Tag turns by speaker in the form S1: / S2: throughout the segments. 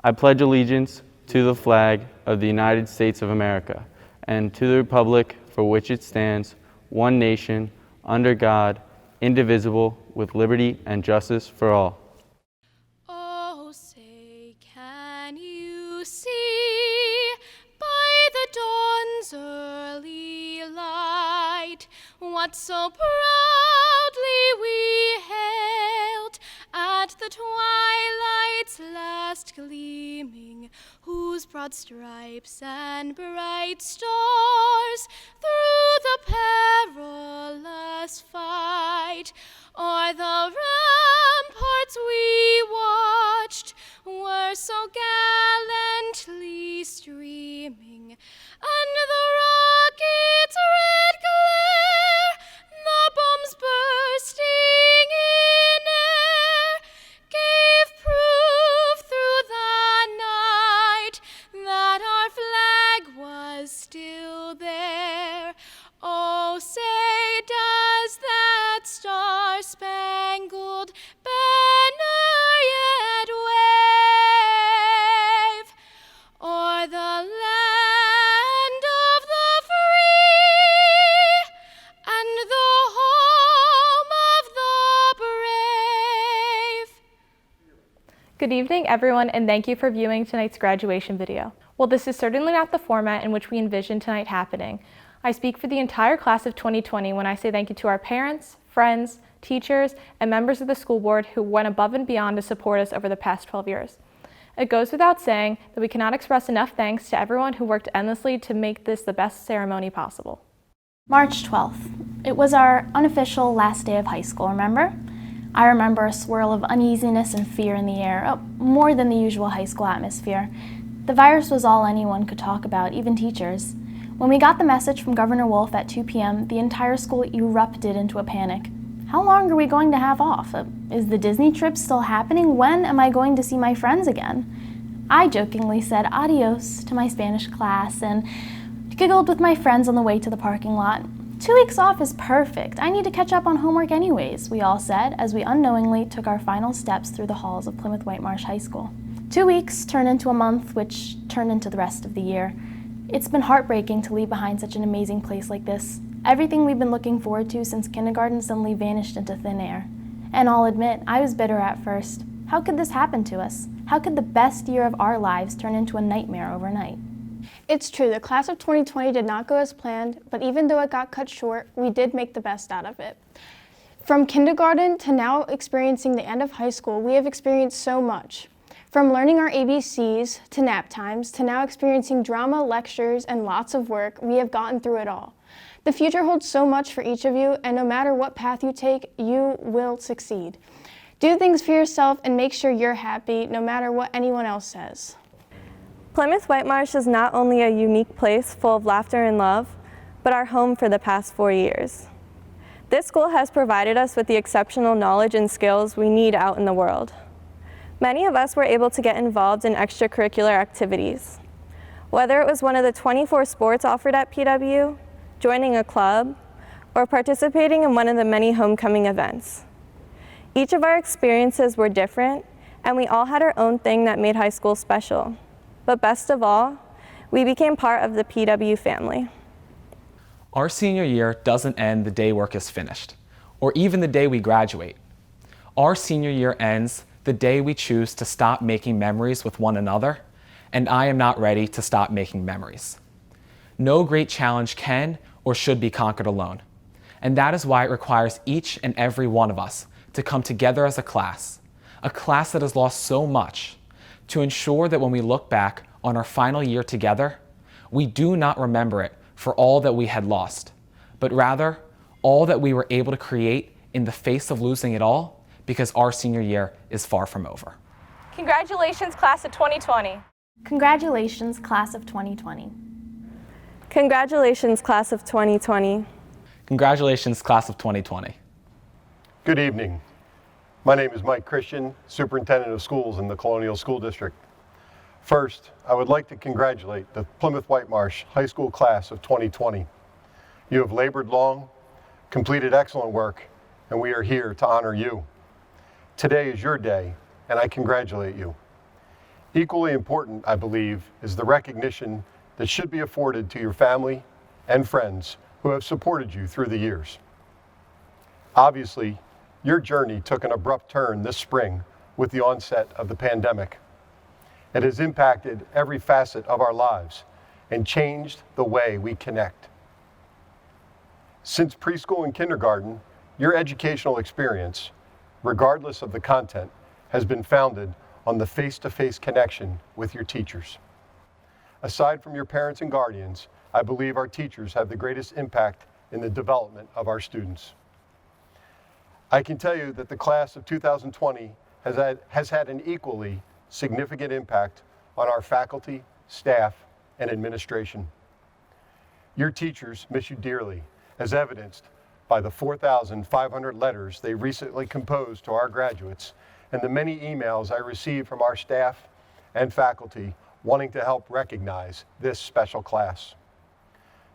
S1: I pledge allegiance to the flag of the United States of America and to the republic for which it stands, one nation, under God, indivisible, with liberty and justice for all.
S2: Oh, say, can you see by the dawn's early light what so proudly we hailed at the twilight's last gleaming, whose broad stripes and bright stars through the perilous fight o'er the ramparts we watched were so gallantly streaming, and the rocket's red glare, the bombs bursting in air, gave proof through the night that our flag was still there. Oh, say, does that star-spangled banner yet wave o'er the land of the free and the home of the brave?
S3: Good evening, everyone, and thank you for viewing tonight's graduation video. Well, this is certainly not the format in which we envisioned tonight happening. I speak for the entire class of 2020 when I say thank you to our parents, friends, teachers, and members of the school board who went above and beyond to support us over the past 12 years. It goes without saying that we cannot express enough thanks to everyone who worked endlessly to make this the best ceremony possible.
S4: March 12th. It was our unofficial last day of high school, remember? I remember a swirl of uneasiness and fear in the air, more than the usual high school atmosphere. The virus was all anyone could talk about, even teachers. When we got the message from Governor Wolf at 2 p.m., the entire school erupted into a panic. How long are we going to have off? Is the Disney trip still happening? When am I going to see my friends again? I jokingly said adios to my Spanish class and giggled with my friends on the way to the parking lot. 2 weeks off is perfect. I need to catch up on homework anyways, we all said as we unknowingly took our final steps through the halls of Plymouth Whitemarsh High School. 2 weeks turned into a month, which turned into the rest of the year. It's been heartbreaking to leave behind such an amazing place like this. Everything we've been looking forward to since kindergarten suddenly vanished into thin air. And I'll admit, I was bitter at first. How could this happen to us? How could the best year of our lives turn into a nightmare overnight?
S5: It's true, the class of 2020 did not go as planned, but even though it got cut short, we did make the best out of it. From kindergarten to now experiencing the end of high school, we have experienced so much. From learning our ABCs to nap times to now experiencing drama, lectures, and lots of work, we have gotten through it all. The future holds so much for each of you, and no matter what path you take, you will succeed. Do things for yourself and make sure you're happy, no matter what anyone else says.
S6: Plymouth Whitemarsh is not only a unique place full of laughter and love, but our home for the past 4 years. This school has provided us with the exceptional knowledge and skills we need out in the world. Many of us were able to get involved in extracurricular activities. Whether it was one of the 24 sports offered at PW, joining a club, or participating in one of the many homecoming events. Each of our experiences were different, and we all had our own thing that made high school special. But best of all, we became part of the PW family.
S7: Our senior year doesn't end the day work is finished, or even the day we graduate. Our senior year ends the day we choose to stop making memories with one another, and I am not ready to stop making memories. No great challenge can or should be conquered alone, and that is why it requires each and every one of us to come together as a class that has lost so much, to ensure that when we look back on our final year together, we do not remember it for all that we had lost, but rather all that we were able to create in the face of losing it all, because our senior year is far from over.
S3: Congratulations, class of 2020.
S4: Congratulations, class of 2020.
S6: Congratulations, class of 2020.
S7: Congratulations, class of 2020.
S8: Good evening. My name is Mike Christian, Superintendent of Schools in the Colonial School District. First, I would like to congratulate the Plymouth Whitemarsh High School class of 2020. You have labored long, completed excellent work, and we are here to honor you. Today is your day, and I congratulate you. Equally important, I believe, is the recognition that should be afforded to your family and friends who have supported you through the years. Obviously, your journey took an abrupt turn this spring with the onset of the pandemic. It has impacted every facet of our lives and changed the way we connect. Since preschool and kindergarten, your educational experience, regardless of the content, has been founded on the face-to-face connection with your teachers. Aside from your parents and guardians, I believe our teachers have the greatest impact in the development of our students. I can tell you that the class of 2020 has had an equally significant impact on our faculty, staff, and administration. Your teachers miss you dearly, as evidenced by the 4,500 letters they recently composed to our graduates and the many emails I received from our staff and faculty wanting to help recognize this special class.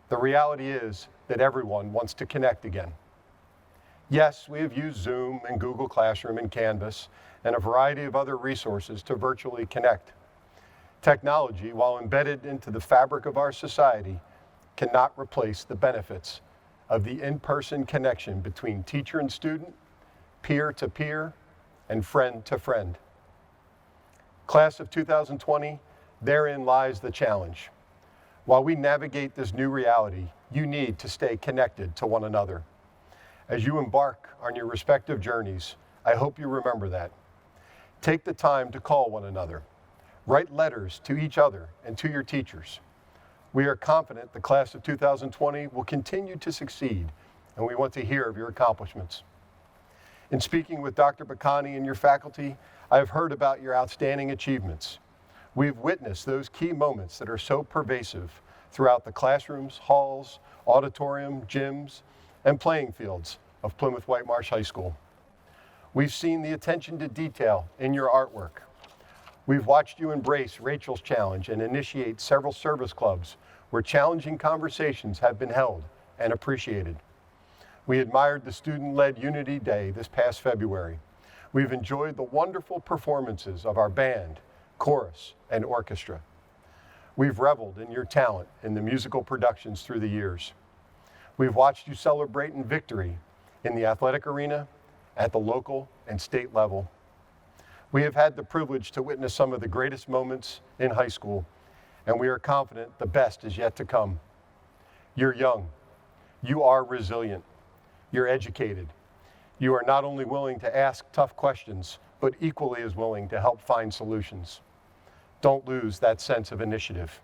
S8: The reality is that everyone wants to connect again. Yes, we have used Zoom and Google Classroom and Canvas and a variety of other resources to virtually connect. Technology, while embedded into the fabric of our society, cannot replace the benefits of the in-person connection between teacher and student, peer to peer, and friend to friend. Class of 2020, therein lies the challenge. While we navigate this new reality, you need to stay connected to one another. As you embark on your respective journeys, I hope you remember that. Take the time to call one another. Write letters to each other and to your teachers. We are confident the class of 2020 will continue to succeed, and we want to hear of your accomplishments. In speaking with Dr. Bacani and your faculty, I have heard about your outstanding achievements. We've witnessed those key moments that are so pervasive throughout the classrooms, halls, auditorium, gyms, and playing fields of Plymouth Whitemarsh High School. We've seen the attention to detail in your artwork. We've watched you embrace Rachel's Challenge and initiate several service clubs where challenging conversations have been held and appreciated. We admired the Student-Led Unity Day this past February. We've enjoyed the wonderful performances of our band, chorus, and orchestra. We've reveled in your talent in the musical productions through the years. We've watched you celebrate in victory in the athletic arena, at the local and state level. We have had the privilege to witness some of the greatest moments in high school, and we are confident the best is yet to come. You're young. You are resilient. You're educated. You are not only willing to ask tough questions, but equally as willing to help find solutions. Don't lose that sense of initiative.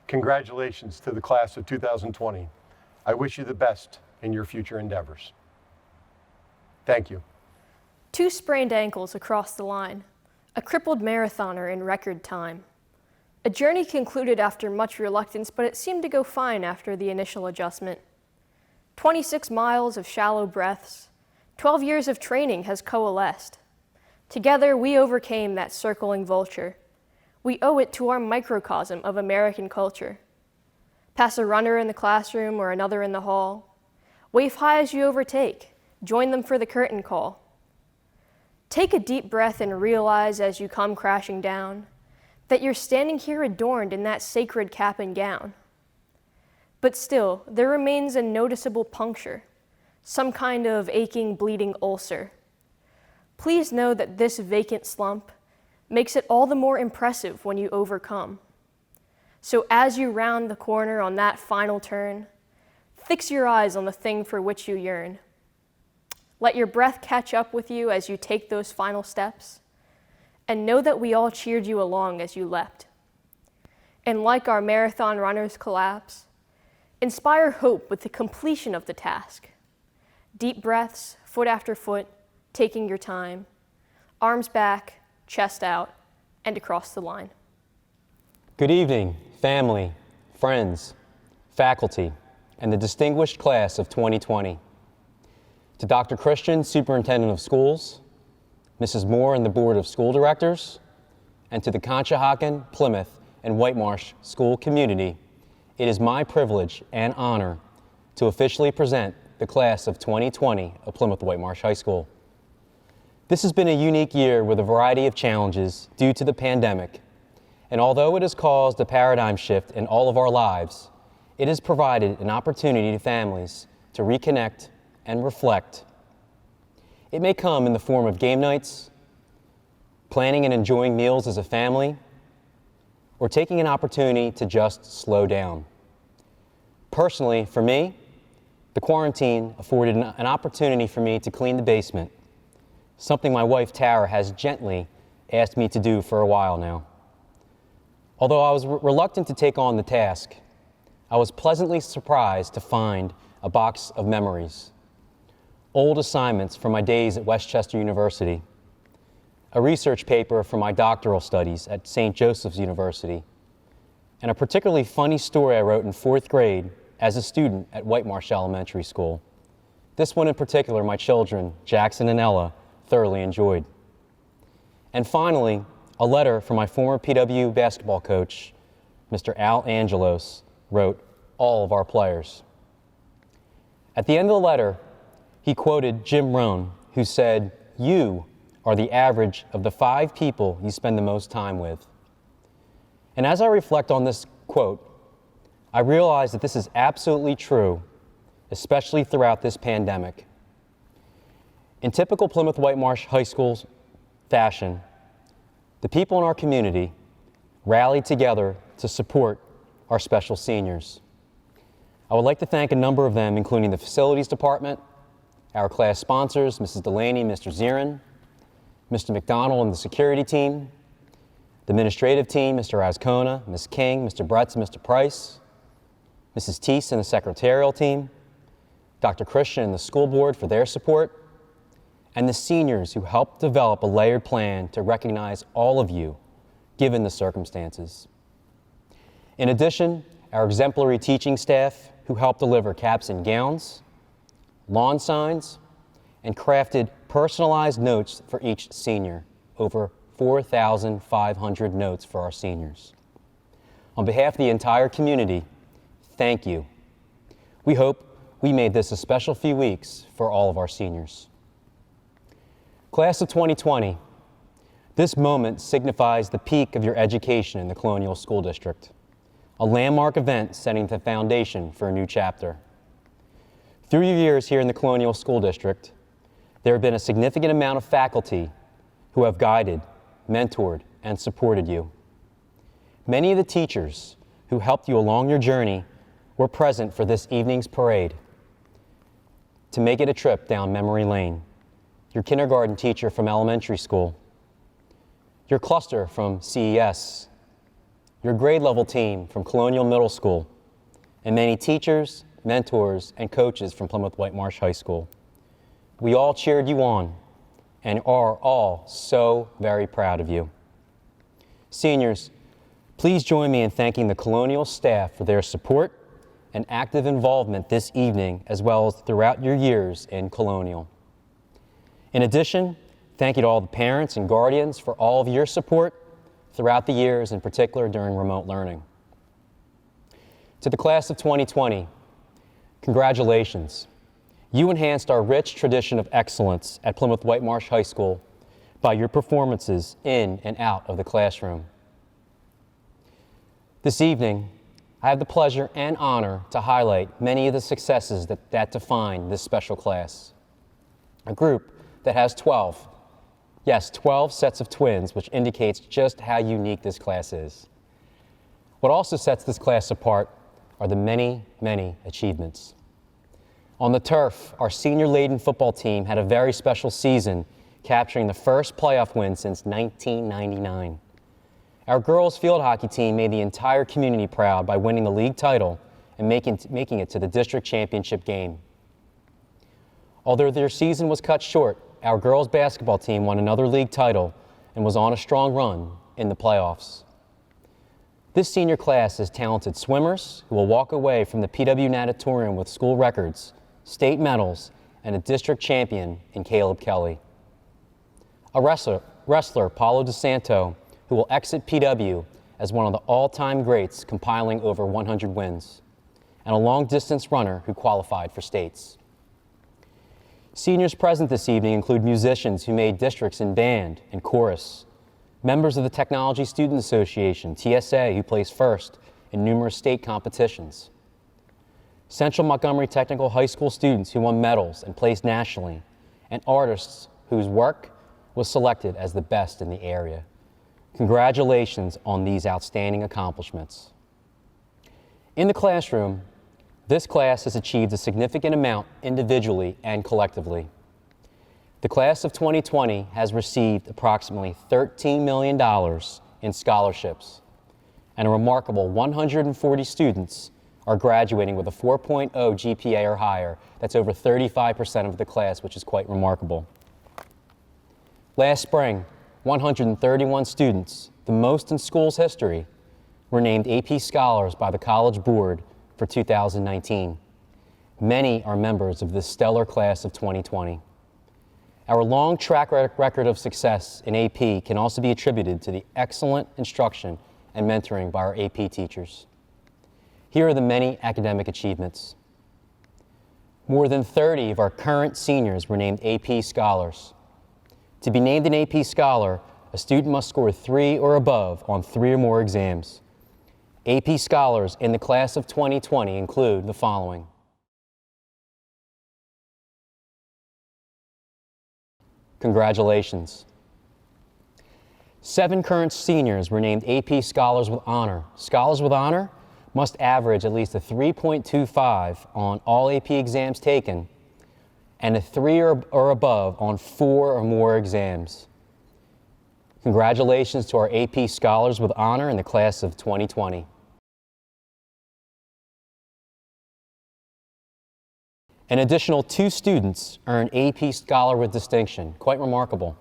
S8: Congratulations to the class of 2020. I wish you the best in your future endeavors. Thank you.
S2: 2 sprained ankles across the line, a crippled marathoner in record time. A journey concluded after much reluctance, but it seemed to go fine after the initial adjustment. 26 miles of shallow breaths, 12 years of training has coalesced. Together, we overcame that circling vulture. We owe it to our microcosm of American culture. Pass a runner in the classroom or another in the hall. Wave high as you overtake. Join them for the curtain call. Take a deep breath and realize as you come crashing down that you're standing here adorned in that sacred cap and gown. But still, there remains a noticeable puncture, some kind of aching, bleeding ulcer. Please know that this vacant slump makes it all the more impressive when you overcome. So as you round the corner on that final turn, fix your eyes on the thing for which you yearn. Let your breath catch up with you as you take those final steps, and know that we all cheered you along as you leapt. And like our marathon runners collapse, inspire hope with the completion of the task. Deep breaths, foot after foot, taking your time, arms back, chest out, and across the line.
S9: Good evening, family, friends, faculty, and the distinguished class of 2020. To Dr. Christian, Superintendent of Schools, Mrs. Moore and the Board of School Directors, and to the Conshohocken, Plymouth, and Whitemarsh school community, it is my privilege and honor to officially present the class of 2020 of Plymouth Whitemarsh High School. This has been a unique year with a variety of challenges due to the pandemic, And although it has caused a paradigm shift in all of our lives, it has provided an opportunity to families to reconnect and reflect. It may come in the form of game nights, planning and enjoying meals as a family, or taking an opportunity to just slow down. Personally, for me, the quarantine afforded an opportunity for me to clean the basement, something my wife Tara has gently asked me to do for a while now. Although I was reluctant to take on the task, I was pleasantly surprised to find a box of memories, old assignments from my days at Westchester University, a research paper from my doctoral studies at St. Joseph's University, and a particularly funny story I wrote in 4th grade as a student at Whitemarsh Elementary School. This one in particular, my children, Jackson and Ella, thoroughly enjoyed. And finally, a letter from my former PW basketball coach, Mr. Al Angelos, wrote all of our players. At the end of the letter, he quoted Jim Rohn, who said, "You are the average of the 5 people you spend the most time with." And as I reflect on this quote, I realize that this is absolutely true, especially throughout this pandemic. In typical Plymouth Whitemarsh High School's fashion, the people in our community rallied together to support our special seniors. I would like to thank a number of them, including the facilities department, our class sponsors, Mrs. Delaney, Mr. Zirin, Mr. McDonald and the security team, the administrative team, Mr. Ascona, Ms. King, Mr. Bretz, and Mr. Price, Mrs. Teese and the secretarial team, Dr. Christian and the school board for their support, and the seniors who helped develop a layered plan to recognize all of you, given the circumstances. In addition, our exemplary teaching staff who helped deliver caps and gowns, lawn signs, and crafted personalized notes for each senior, over 4,500 notes for our seniors. On behalf of the entire community, thank you. We hope we made this a special few weeks for all of our seniors. Class of 2020, this moment signifies the peak of your education in the Colonial School District, a landmark event setting the foundation for a new chapter. Through your years here in the Colonial School District, there have been a significant amount of faculty who have guided, mentored, and supported you. Many of the teachers who helped you along your journey were present for this evening's parade. To make it a trip down memory lane, your kindergarten teacher from elementary school, your cluster from CES, your grade level team from Colonial Middle School, and many teachers, mentors, and coaches from Plymouth Whitemarsh High School. We all cheered you on and are all so very proud of you. Seniors, please join me in thanking the Colonial staff for their support and active involvement this evening, as well as throughout your years in Colonial. In addition, thank you to all the parents and guardians for all of your support throughout the years, in particular during remote learning. To the class of 2020, congratulations. You enhanced our rich tradition of excellence at Plymouth Whitemarsh High School by your performances in and out of the classroom. This evening, I have the pleasure and honor to highlight many of the successes that define this special class. A group that has 12 sets of twins, which indicates just how unique this class is. What also sets this class apart are the many, many achievements. On the turf, our senior-laden football team had a very special season, capturing the first playoff win since 1999. Our girls' field hockey team made the entire community proud by winning the league title and making it to the district championship game. Although their season was cut short, our girls' basketball team won another league title and was on a strong run in the playoffs. This senior class has talented swimmers who will walk away from the PW Natatorium with school records, state medals, and a district champion in Caleb Kelly. A wrestler, Paulo DeSanto, who will exit PW as one of the all-time greats, compiling over 100 wins, and a long-distance runner who qualified for states. Seniors present this evening include musicians who made districts in band and chorus, members of the Technology Student Association, TSA, who placed first in numerous state competitions, Central Montgomery Technical High School students who won medals and placed nationally, and artists whose work was selected as the best in the area. Congratulations on these outstanding accomplishments. In the classroom, this class has achieved a significant amount individually and collectively. The class of 2020 has received approximately $13 million in scholarships, and a remarkable 140 students are graduating with a 4.0 GPA or higher. That's over 35% of the class, which is quite remarkable. Last spring, 131 students, the most in school's history, were named AP Scholars by the College Board for 2019. Many are members of this stellar class of 2020. Our long track record of success in AP can also be attributed to the excellent instruction and mentoring by our AP teachers. Here are the many academic achievements. More than 30 of our current seniors were named AP Scholars. To be named an AP Scholar, a student must score 3 or above on 3 or more exams. AP Scholars in the class of 2020 include the following. Congratulations. 7 current seniors were named AP Scholars with Honor. Scholars with Honor must average at least a 3.25 on all AP exams taken and a 3 or above on 4 or more exams. Congratulations to our AP Scholars with Honor in the class of 2020. An additional 2 students earned AP Scholar with Distinction. Quite remarkable.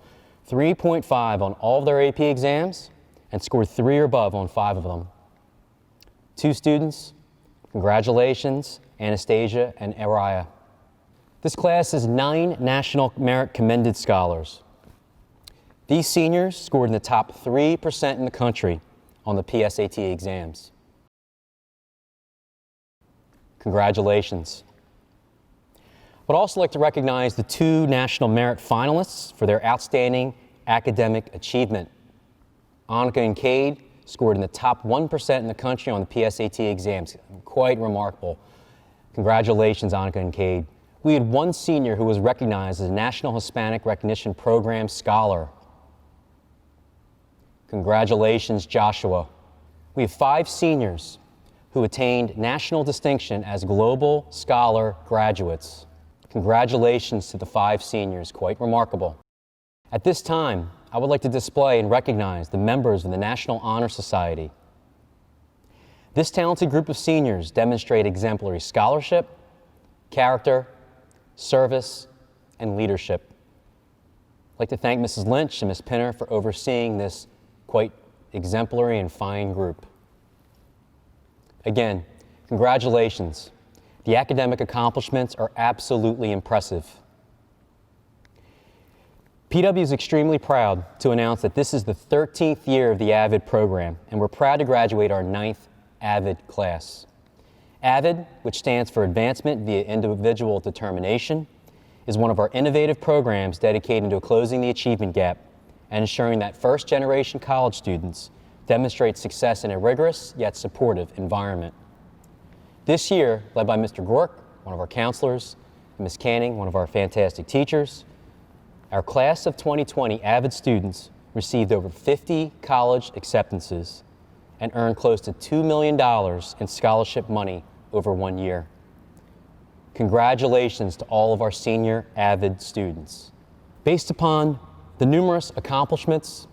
S9: 3.5 on all of their AP exams and scored 3 or above on 5 of them. 2 students, congratulations, Anastasia and Ariah. This class has 9 National Merit Commended Scholars. These seniors scored in the top 3% in the country on the PSAT exams. Congratulations. I would also like to recognize the 2 National Merit finalists for their outstanding academic achievement. Annika and Cade scored in the top 1% in the country on the PSAT exams. Quite remarkable. Congratulations, Annika and Cade. We had 1 senior who was recognized as a National Hispanic Recognition Program Scholar. Congratulations, Joshua. We have 5 seniors who attained national distinction as Global Scholar graduates. Congratulations to the 5 seniors, quite remarkable. At this time, I would like to display and recognize the members of the National Honor Society. This talented group of seniors demonstrate exemplary scholarship, character, service, and leadership. I'd like to thank Mrs. Lynch and Ms. Pinner for overseeing this quite exemplary and fine group. Again, congratulations. The academic accomplishments are absolutely impressive. PW is extremely proud to announce that this is the 13th year of the AVID program, and we're proud to graduate our 9th AVID class. AVID, which stands for Advancement via Individual Determination, is one of our innovative programs dedicated to closing the achievement gap and ensuring that first-generation college students demonstrate success in a rigorous yet supportive environment. This year, led by Mr. Gork, one of our counselors, and Ms. Canning, one of our fantastic teachers, our class of 2020 AVID students received over 50 college acceptances and earned close to $2 million in scholarship money over 1 year. Congratulations to all of our senior AVID students. Based upon the numerous accomplishments,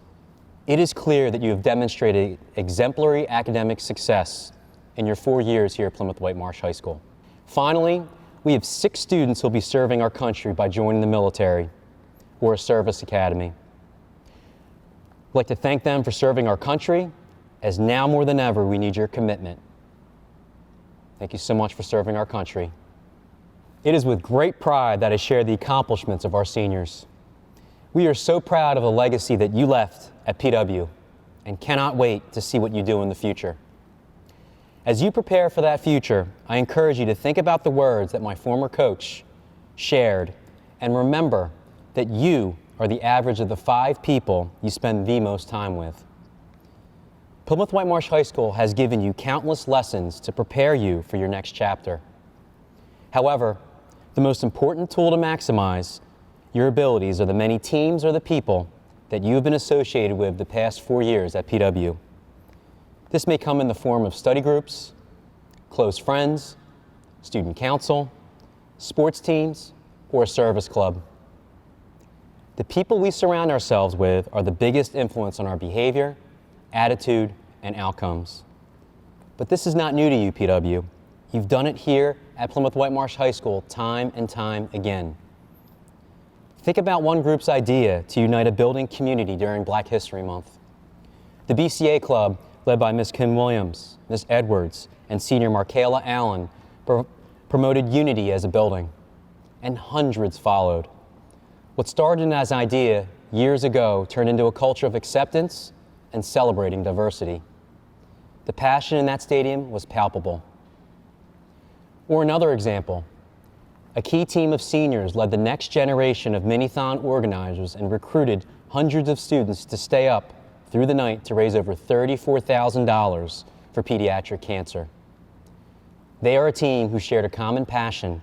S9: it is clear that you have demonstrated exemplary academic success in your 4 years here at Plymouth Whitemarsh High School. Finally, we have 6 students who will be serving our country by joining the military or a service academy. I'd like to thank them for serving our country, as now more than ever we need your commitment. Thank you so much for serving our country. It is with great pride that I share the accomplishments of our seniors. We are so proud of the legacy that you left at PW and cannot wait to see what you do in the future. As you prepare for that future, I encourage you to think about the words that my former coach shared and remember that you are the average of the 5 people you spend the most time with. Plymouth Whitemarsh High School has given you countless lessons to prepare you for your next chapter. However, the most important tool to maximize your abilities are the many teams or the people that you have been associated with the past 4 years at PW. This may come in the form of study groups, close friends, student council, sports teams, or a service club. The people we surround ourselves with are the biggest influence on our behavior, attitude, and outcomes. But this is not new to you, PW. You've done it here at Plymouth Whitemarsh High School time and time again. Think about one group's idea to unite a building community during Black History Month. The BCA Club, led by Ms. Kim Williams, Ms. Edwards, and senior Markayla Allen, promoted unity as a building, and hundreds followed. What started as an idea years ago turned into a culture of acceptance and celebrating diversity. The passion in that stadium was palpable. Or another example, a key team of seniors led the next generation of mini-thon organizers and recruited hundreds of students to stay up through the night to raise over $34,000 for pediatric cancer. They are a team who shared a common passion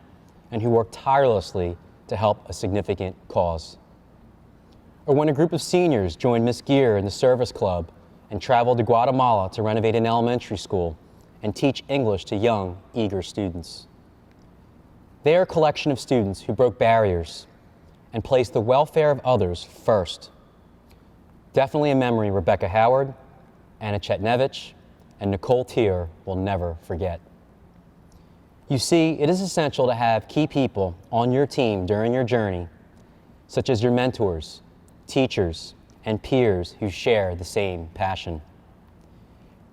S9: and who worked tirelessly to help a significant cause. Or when a group of seniors joined Miss Gear in the service club and traveled to Guatemala to renovate an elementary school and teach English to young, eager students. They are a collection of students who broke barriers and placed the welfare of others first. Definitely a memory Rebecca Howard, Anna Chetnevich, and Nicole Tier will never forget. You see, it is essential to have key people on your team during your journey, such as your mentors, teachers, and peers who share the same passion.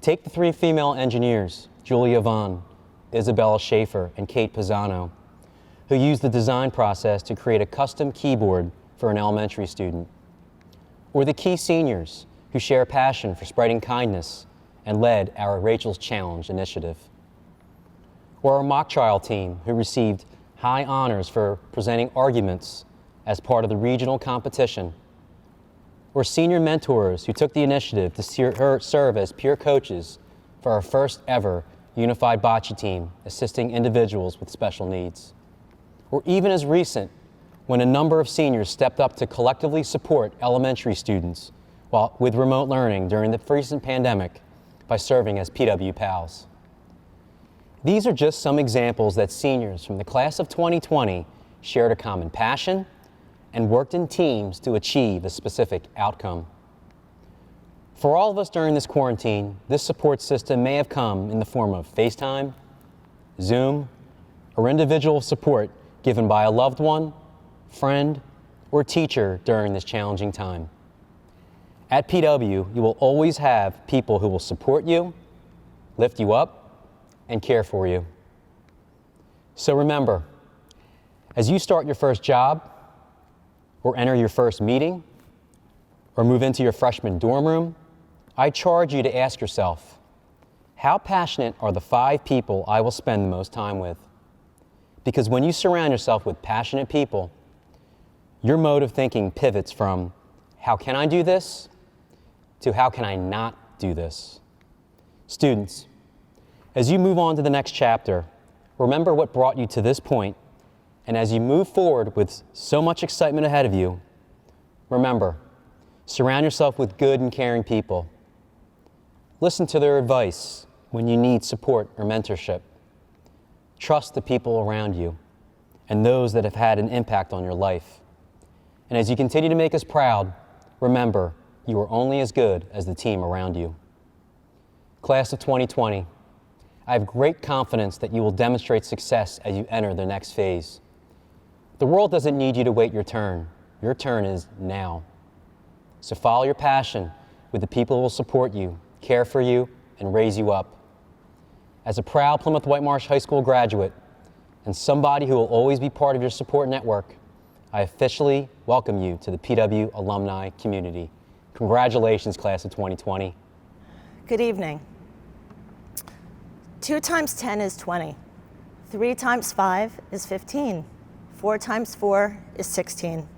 S9: Take the 3 female engineers, Julia Vaughn, Isabella Schaefer, and Kate Pisano, who used the design process to create a custom keyboard for an elementary student. Or the key seniors who share a passion for spreading kindness and led our Rachel's Challenge initiative. Or our mock trial team who received high honors for presenting arguments as part of the regional competition. Or senior mentors who took the initiative to serve as peer coaches for our first ever unified bocce team assisting individuals with special needs. Or even as recent, when a number of seniors stepped up to collectively support elementary students with remote learning during the recent pandemic by serving as PW Pals. These are just some examples that seniors from the class of 2020 shared a common passion and worked in teams to achieve a specific outcome. For all of us during this quarantine, this support system may have come in the form of FaceTime, Zoom, or individual support given by a loved one, friend, or teacher during this challenging time. At PW, you will always have people who will support you, lift you up, and care for you. So remember, as you start your first job, or enter your first meeting, or move into your freshman dorm room, I charge you to ask yourself, how passionate are the 5 people I will spend the most time with? Because when you surround yourself with passionate people, your mode of thinking pivots from, how can I do this, to how can I not do this? Students, as you move on to the next chapter, remember what brought you to this point, and as you move forward with so much excitement ahead of you, remember, surround yourself with good and caring people. Listen to their advice when you need support or mentorship. Trust the people around you and those that have had an impact on your life. And as you continue to make us proud, remember, you are only as good as the team around you. Class of 2020, I have great confidence that you will demonstrate success as you enter the next phase. The world doesn't need you to wait your turn. Your turn is now. So follow your passion with the people who will support you, care for you, and raise you up. As a proud Plymouth Whitemarsh High School graduate and somebody who will always be part of your support network, I officially welcome you to the PW alumni community. Congratulations, class of 2020.
S10: Good evening. 2 times 10 is 20. 3 times 5 is 15. 4 times 4 is 16.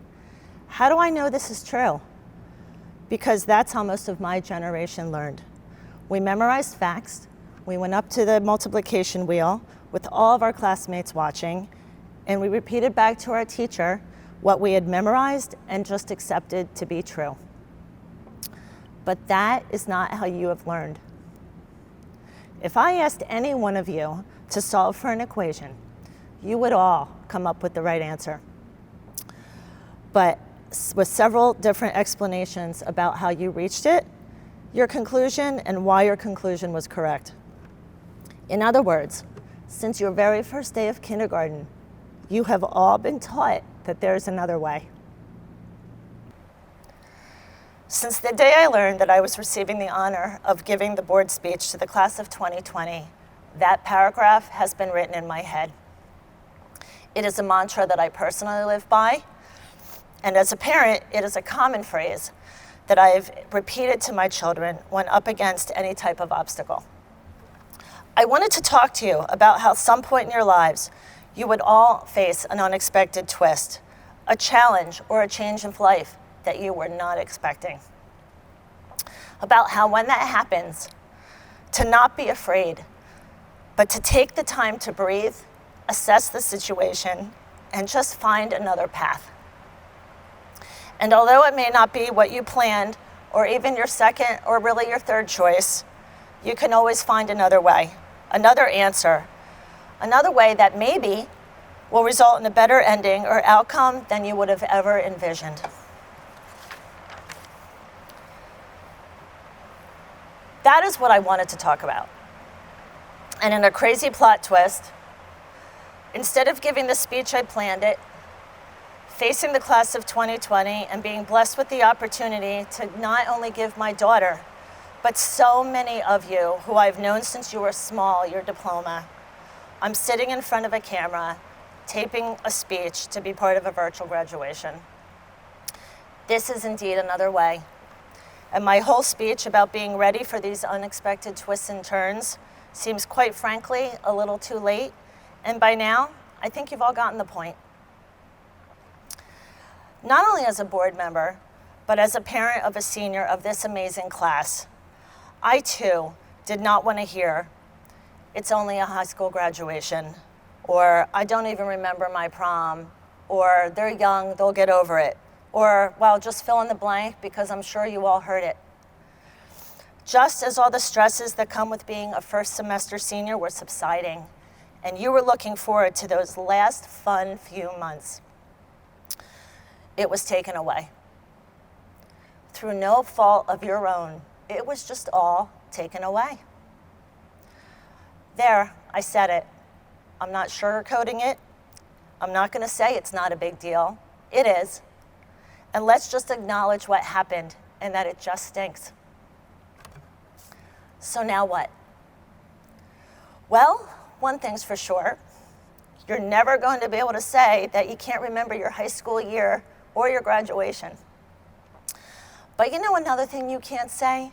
S10: How do I know this is true? Because that's how most of my generation learned. We memorized facts, we went up to the multiplication wheel with all of our classmates watching, and we repeated back to our teacher what we had memorized and just accepted to be true. But that is not how you have learned. If I asked any one of you to solve for an equation, you would all come up with the right answer. But with several different explanations about how you reached it, your conclusion, and why your conclusion was correct. In other words, since your very first day of kindergarten, you have all been taught that there's another way. Since the day I learned that I was receiving the honor of giving the board speech to the class of 2020, that paragraph has been written in my head. It is a mantra that I personally live by, and as a parent, it is a common phrase that I've repeated to my children when up against any type of obstacle. I wanted to talk to you about how some point in your lives, you would all face an unexpected twist, a challenge or a change of life that you were not expecting. About how when that happens, to not be afraid, but to take the time to breathe, assess the situation, and just find another path. And although it may not be what you planned, or even your second or really your third choice, you can always find another way, another answer, another way that maybe will result in a better ending or outcome than you would have ever envisioned. That is what I wanted to talk about. And in a crazy plot twist, instead of giving the speech I planned it, facing the class of 2020 and being blessed with the opportunity to not only give my daughter, but so many of you who I've known since you were small, your diploma, I'm sitting in front of a camera, taping a speech to be part of a virtual graduation. This is indeed another way. And my whole speech about being ready for these unexpected twists and turns seems quite frankly a little too late. And by now, I think you've all gotten the point. Not only as a board member, but as a parent of a senior of this amazing class, I too did not want to hear, "It's only a high school graduation," or "I don't even remember my prom," or "They're young, they'll get over it," or, well, just fill in the blank because I'm sure you all heard it. Just as all the stresses that come with being a first semester senior were subsiding, and you were looking forward to those last fun few months, it was taken away. Through no fault of your own, it was just all taken away. There, I said it. I'm not sugarcoating it. I'm not going to say it's not a big deal. It is. And let's just acknowledge what happened and that it just stinks. So now what? Well, one thing's for sure. You're never going to be able to say that you can't remember your high school year or your graduation. But you know another thing you can't say?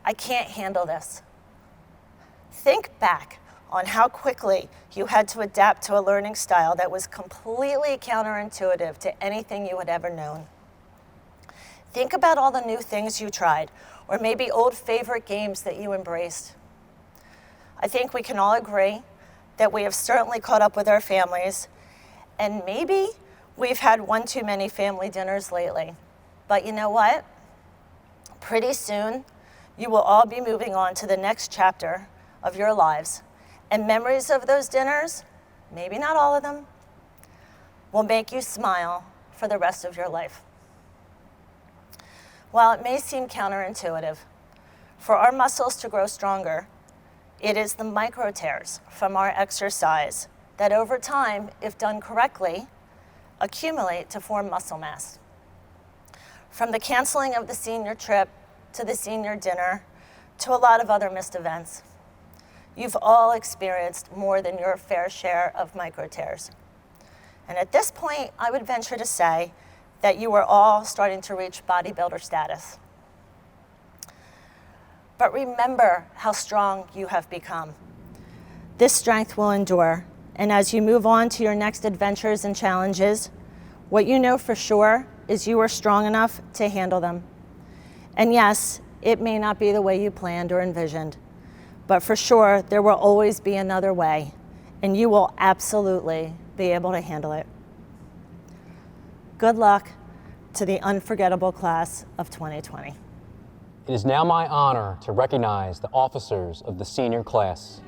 S10: I can't handle this. Think back on how quickly you had to adapt to a learning style that was completely counterintuitive to anything you had ever known. Think about all the new things you tried, or maybe old favorite games that you embraced. I think we can all agree that we have certainly caught up with our families, and maybe we've had one too many family dinners lately. But you know what? Pretty soon, you will all be moving on to the next chapter of your lives. And memories of those dinners, maybe not all of them, will make you smile for the rest of your life. While it may seem counterintuitive, for our muscles to grow stronger, it is the micro tears from our exercise that over time, if done correctly, accumulate to form muscle mass. From the canceling of the senior trip to the senior dinner to a lot of other missed events, you've all experienced more than your fair share of micro tears. And at this point, I would venture to say that you are all starting to reach bodybuilder status. But remember how strong you have become. This strength will endure, and as you move on to your next adventures and challenges, What you know for sure is you are strong enough to handle them. And yes, it may not be the way you planned or envisioned, but for sure there will always be another way, and you will absolutely be able to handle it. Good luck to the unforgettable class of 2020.
S9: It is now my honor to recognize the officers of the senior class.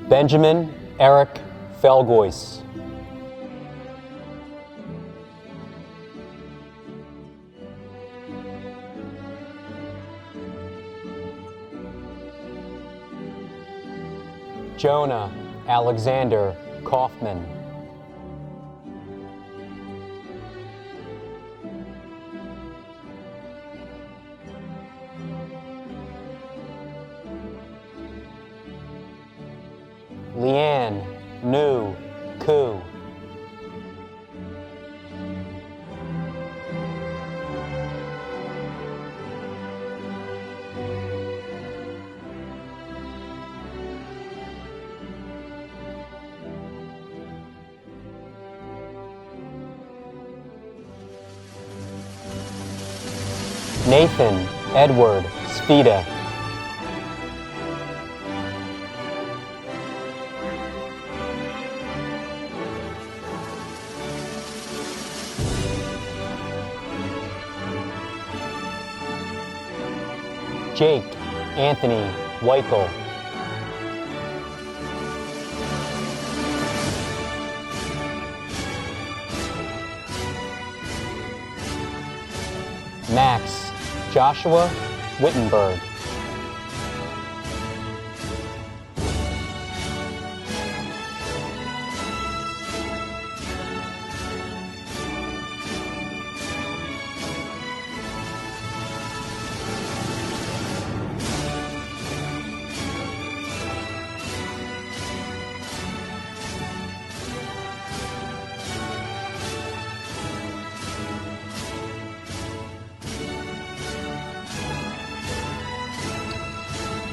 S9: Benjamin Eric Felgois. Jonah Alexander Kaufman. Leanne Nu Ku. Nathan Edward Spida. Jake Anthony Weichel. Max Joshua Wittenberg.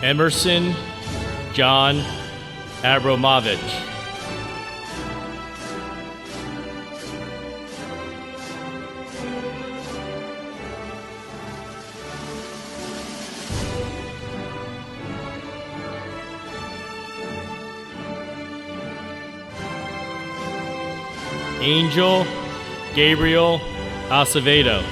S11: Emerson John Abramovich. Angel Gabriel Acevedo.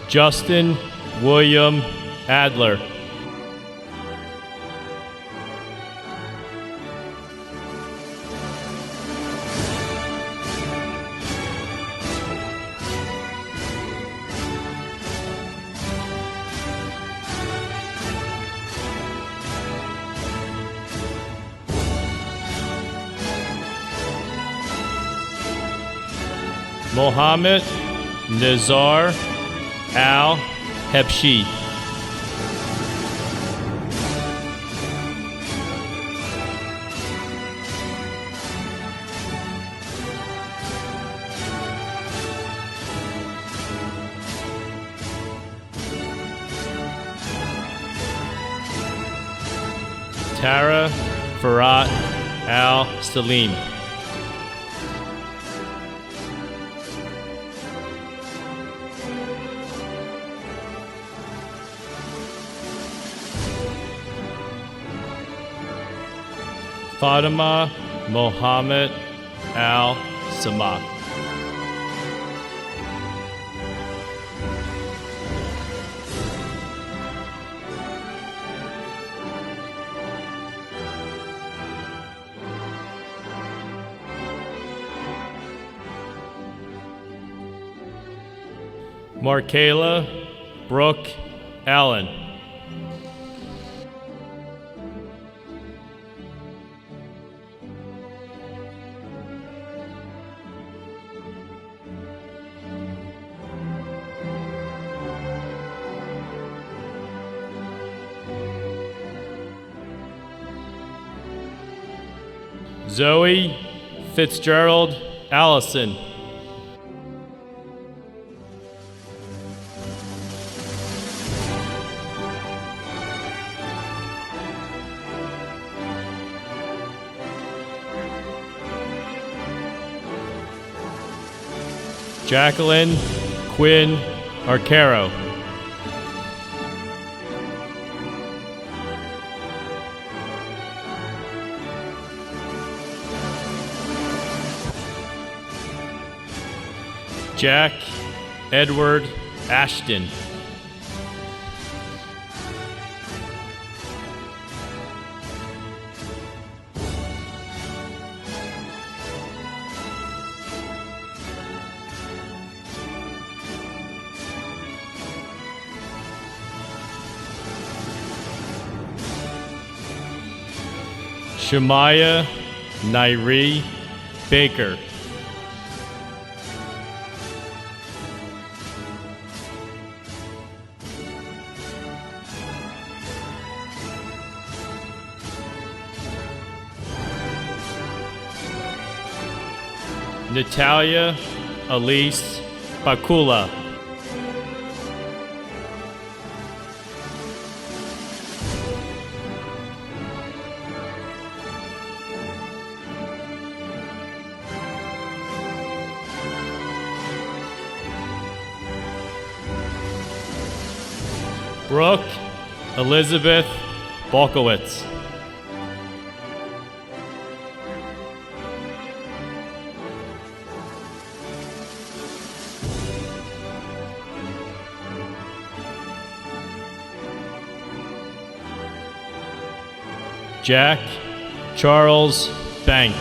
S11: Justin William Adler. Mohammed Nizar Al-Hebshi. Tara Farhat Al-Salim. Fatima Mohammed Al-Samak. Markayla Brooke Allen. Zoe Fitzgerald Allison. Jacqueline Quinn Arcaro. Jack Edward Ashton. Shemaya Nairi Baker. Natalia Elise Bakula. Brooke Elizabeth Balkowitz. Jack Charles Bank.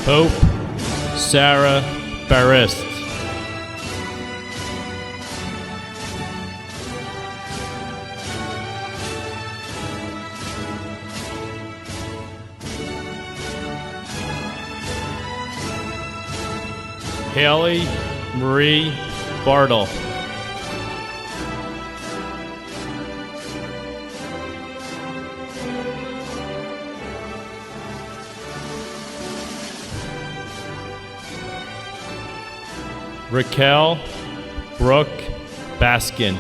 S11: Hope Sarah Barist. Haley Marie Bartle. Raquel Brooke Baskin.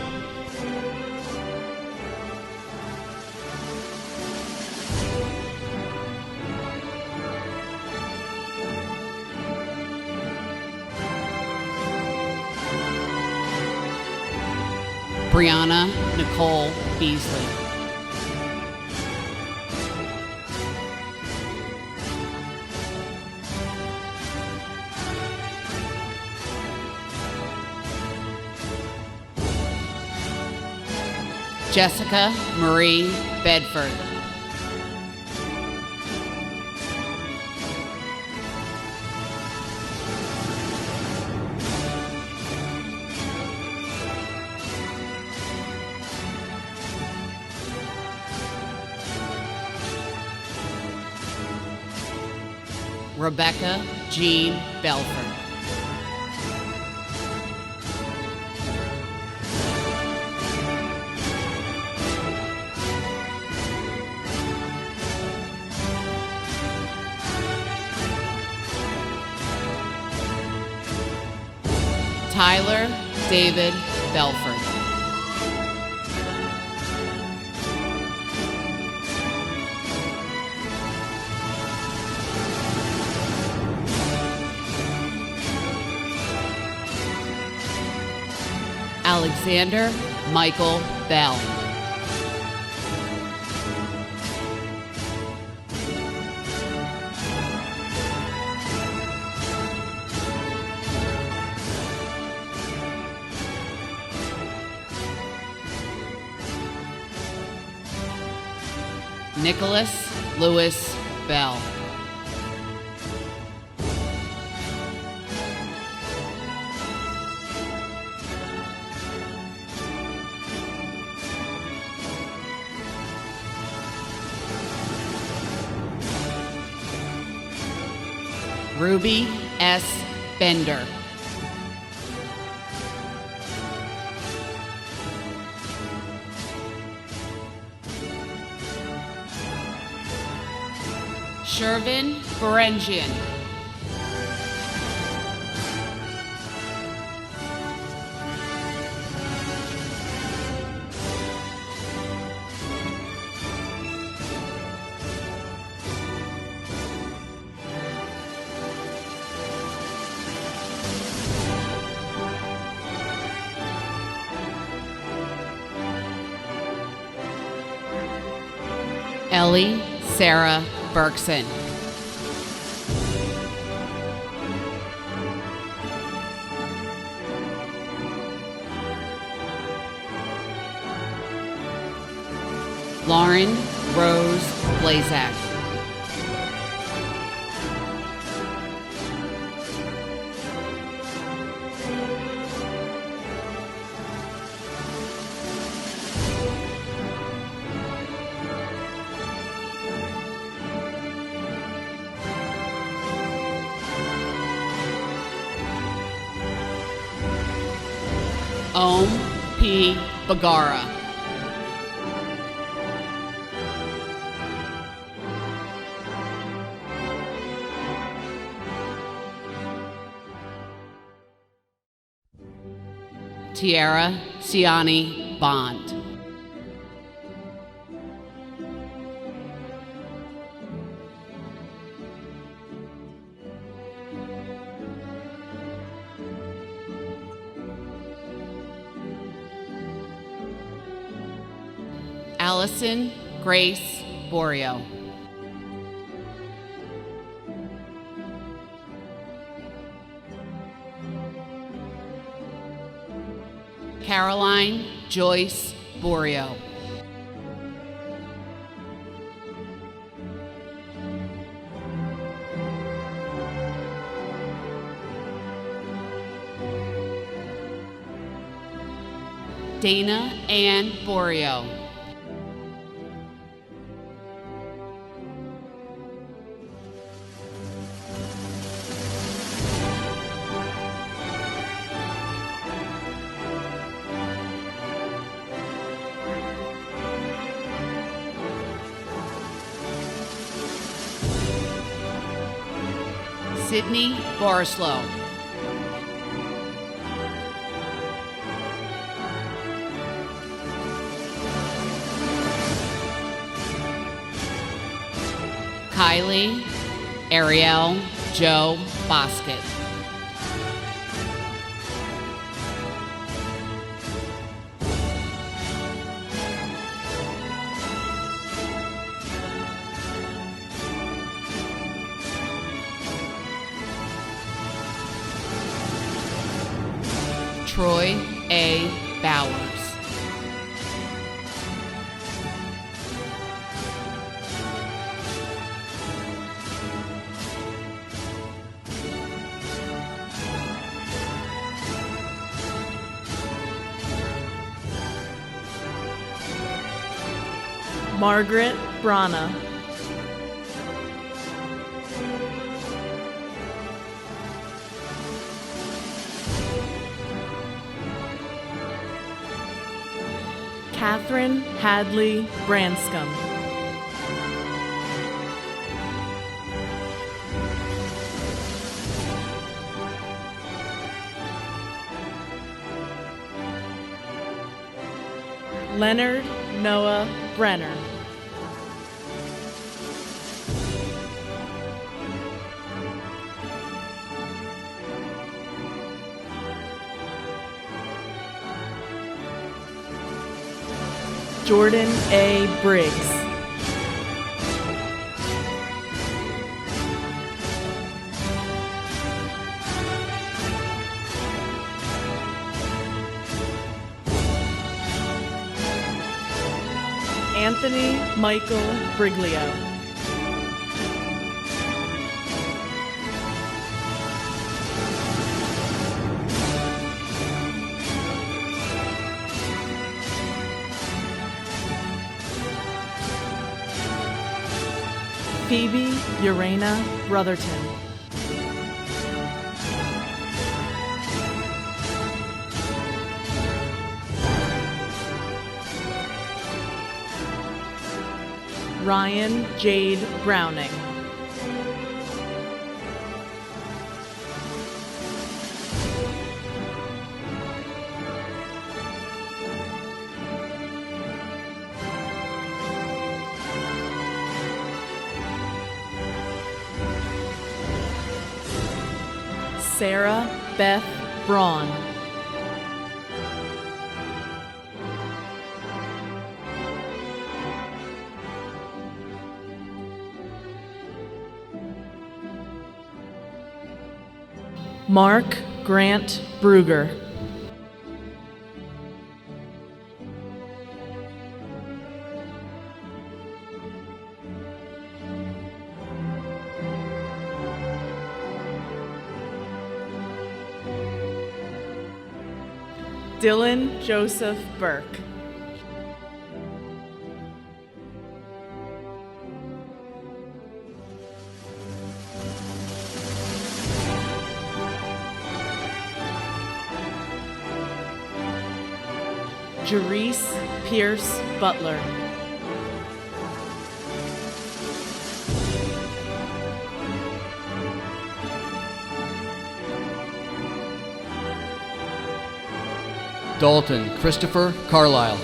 S12: Brianna Nicole Beasley. Jessica Marie Bedford. Rebecca Jean Belford. Tyler David Belford. Alexander Michael Bell. Nicholas Lewis Bell. Ruby S. Bender. Shervin Berengian. Ellie Sarah Berkson. Lauren Rose Blazak. Om P. Bagara. Tiara Siani Bond. Allison Grace Borio. Caroline Joyce Borio. Dana Ann Borio. Sydney Borislow. Kylie Ariel Joe Bosket. Troy A. Bowers.
S13: Margaret Brana. Catherine Hadley Branscombe. Leonard Noah Brenner. Jordan A. Briggs. Anthony Michael Briglio. Phoebe Urena Brotherton. Ryan Jade Browning. Sarah Beth Braun. Mark Grant Bruger. Dylan Joseph Burke. Jerice Pierce Butler.
S14: Dalton Christopher Carlisle.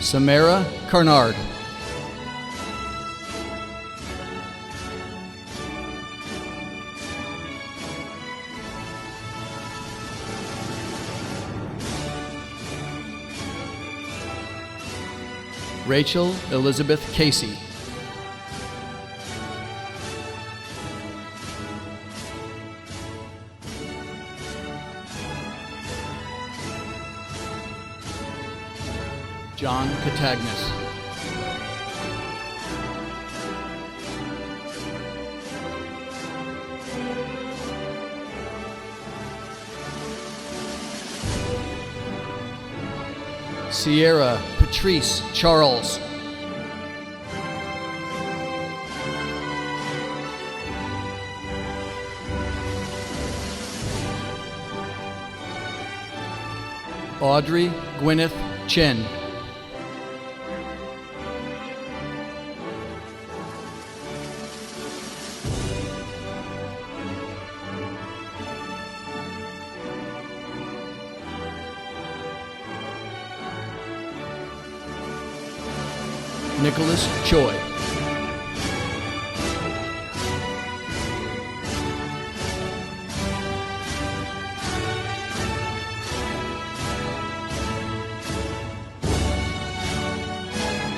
S14: Samara Carnard. Rachel Elizabeth Casey. John Catagnis. Sierra Patrice Charles. Audrey Gwyneth Chen. Nicholas Choi.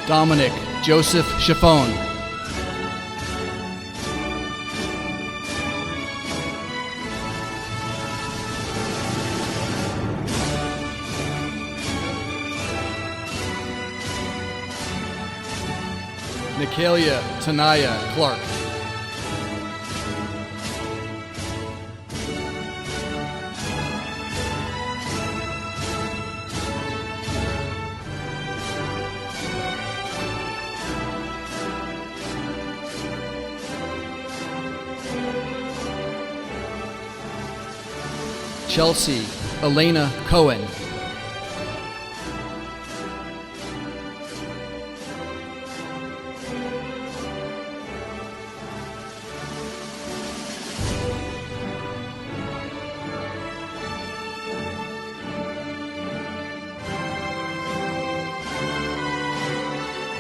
S14: Dominic Joseph Chiffone. Nicalia Tanaya Clark. Chelsea Elena Cohen.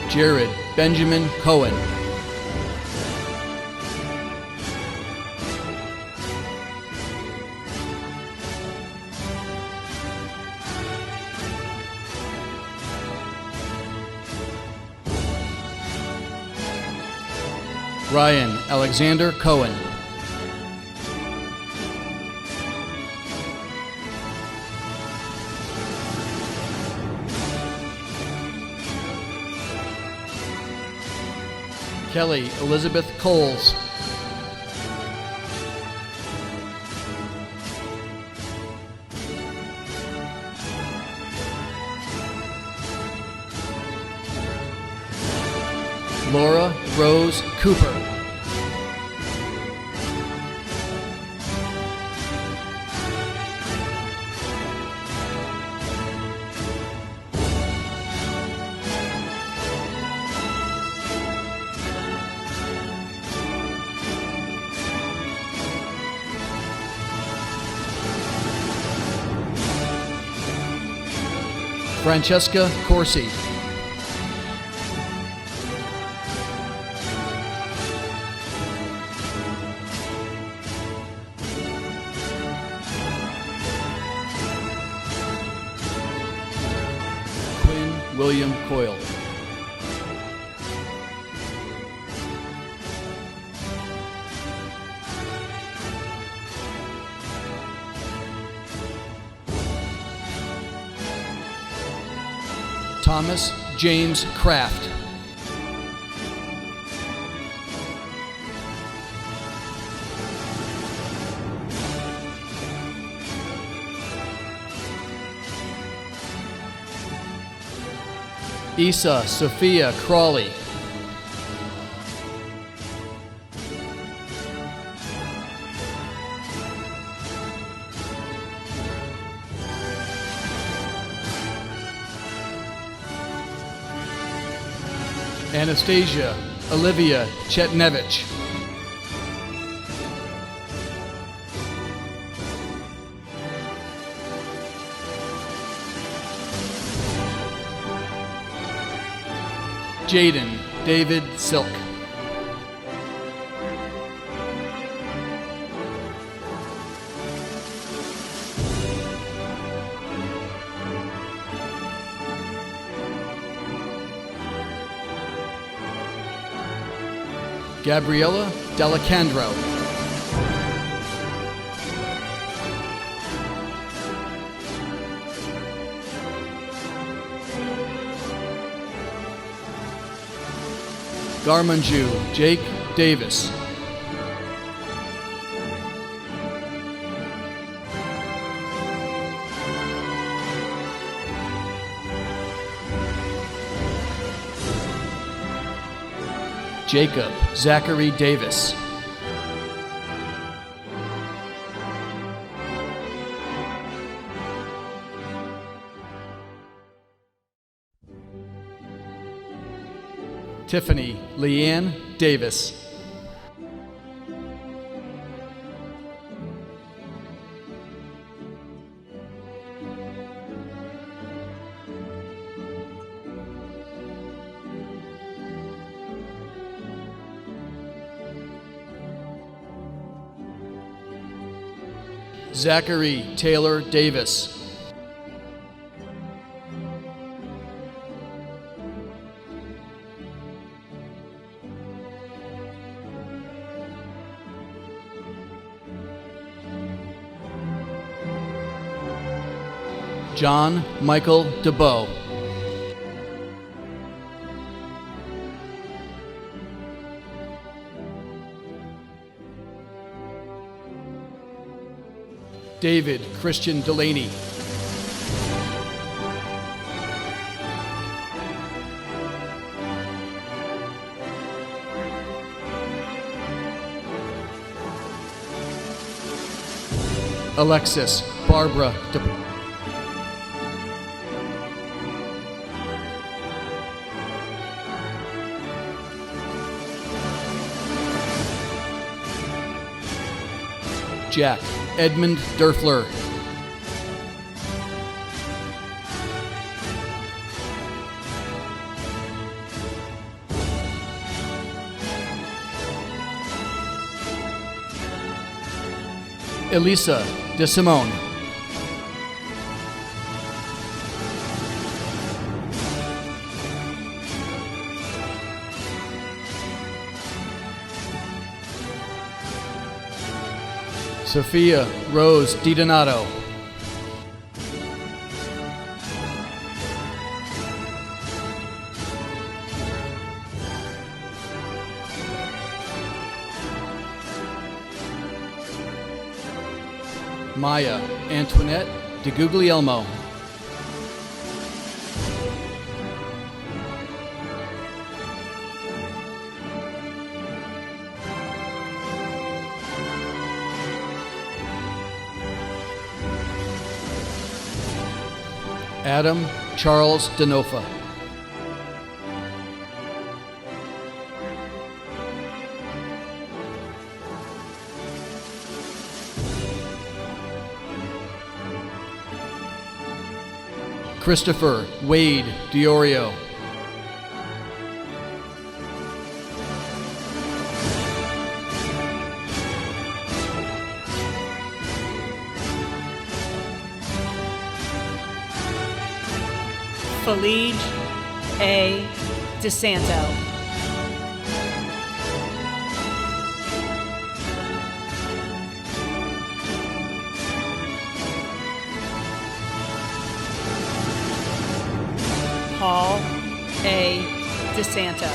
S14: Jared Benjamin Cohen. Ryan Alexander Cohen. Kelly Elizabeth Coles. Laura Rose Cooper. Francesca Corsi. Quinn William Coyle. Thomas James Kraft. Isa Sophia Crawley. Anastasia Olivia Chetnevich. Jaden David Silk. Gabriella Delacandro. Garmanju Jake Davis. Jacob Zachary Davis. Tiffany Leanne Davis. Zachary Taylor Davis. John Michael DeBow. David Christian Delaney. Alexis Barbara DeBow. Jack Edmund Derfler. Elisa De Simone. Sophia Rose DiDonato. Maya Antoinette DeGuglielmo. Adam Charles Denofa. Christopher Wade Diorio.
S13: Felice A. DeSanto. Paul A. DeSanto.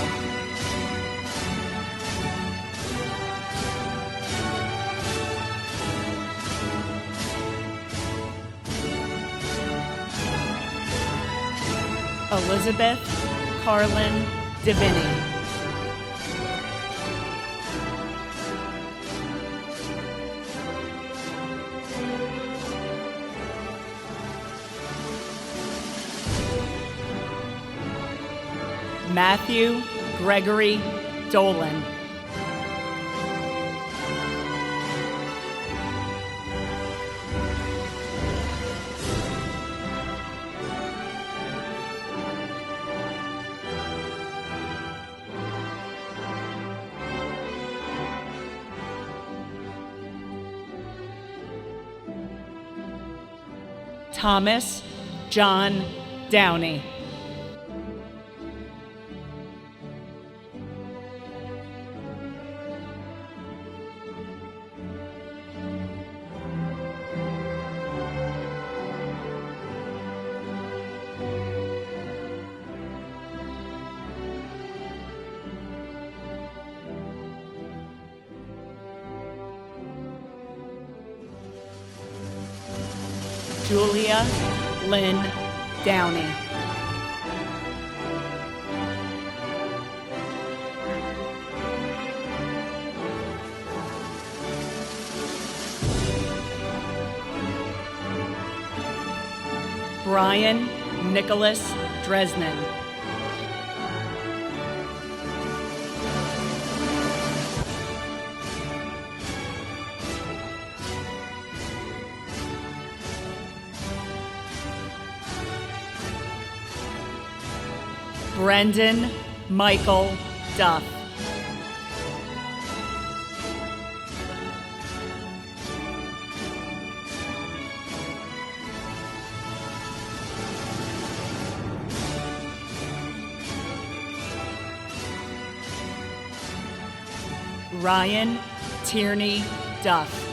S13: Elizabeth Carlin Divini. Matthew Gregory Dolan. Thomas John Downey. Julia Lynn Downey. Brian Nicholas Dresnan. Brendan Michael Duff. Ryan Tierney Duff.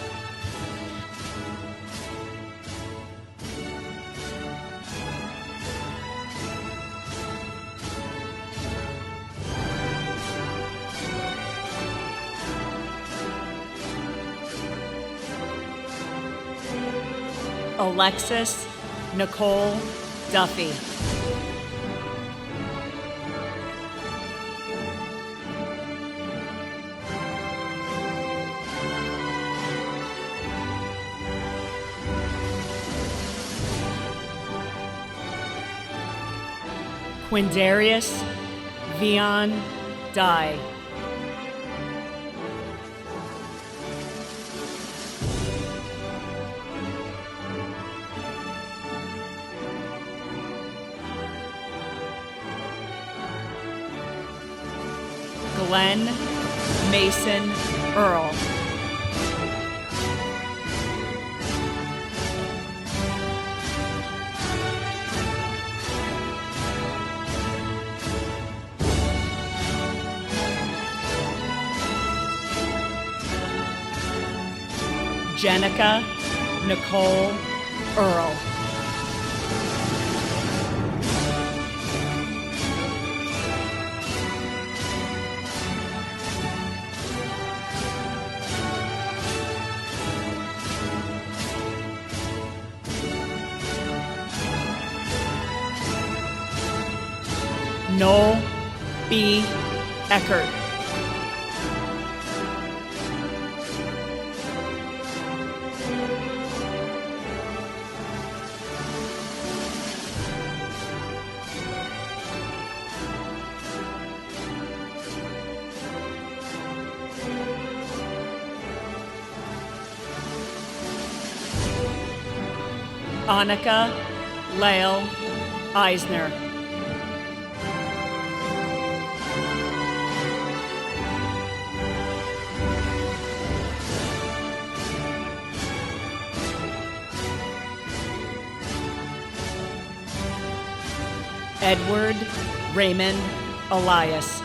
S13: Alexis Nicole Duffy. Quindarius Vion Dye. Glenn Mason Earl. Jenica Nicole Earl. Noel B. Eckert. Annika Lael Eisner. Edward Raymond Elias.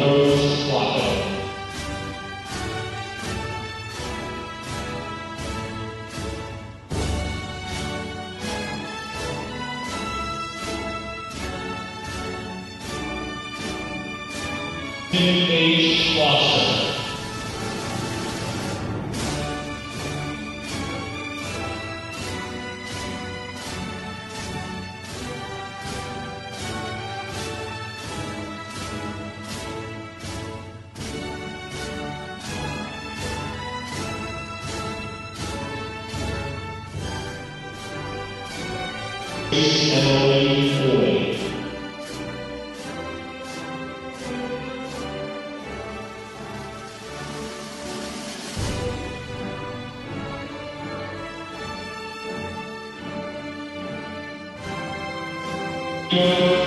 S15: Rose Flacco. H. Foster. Emily Floyd.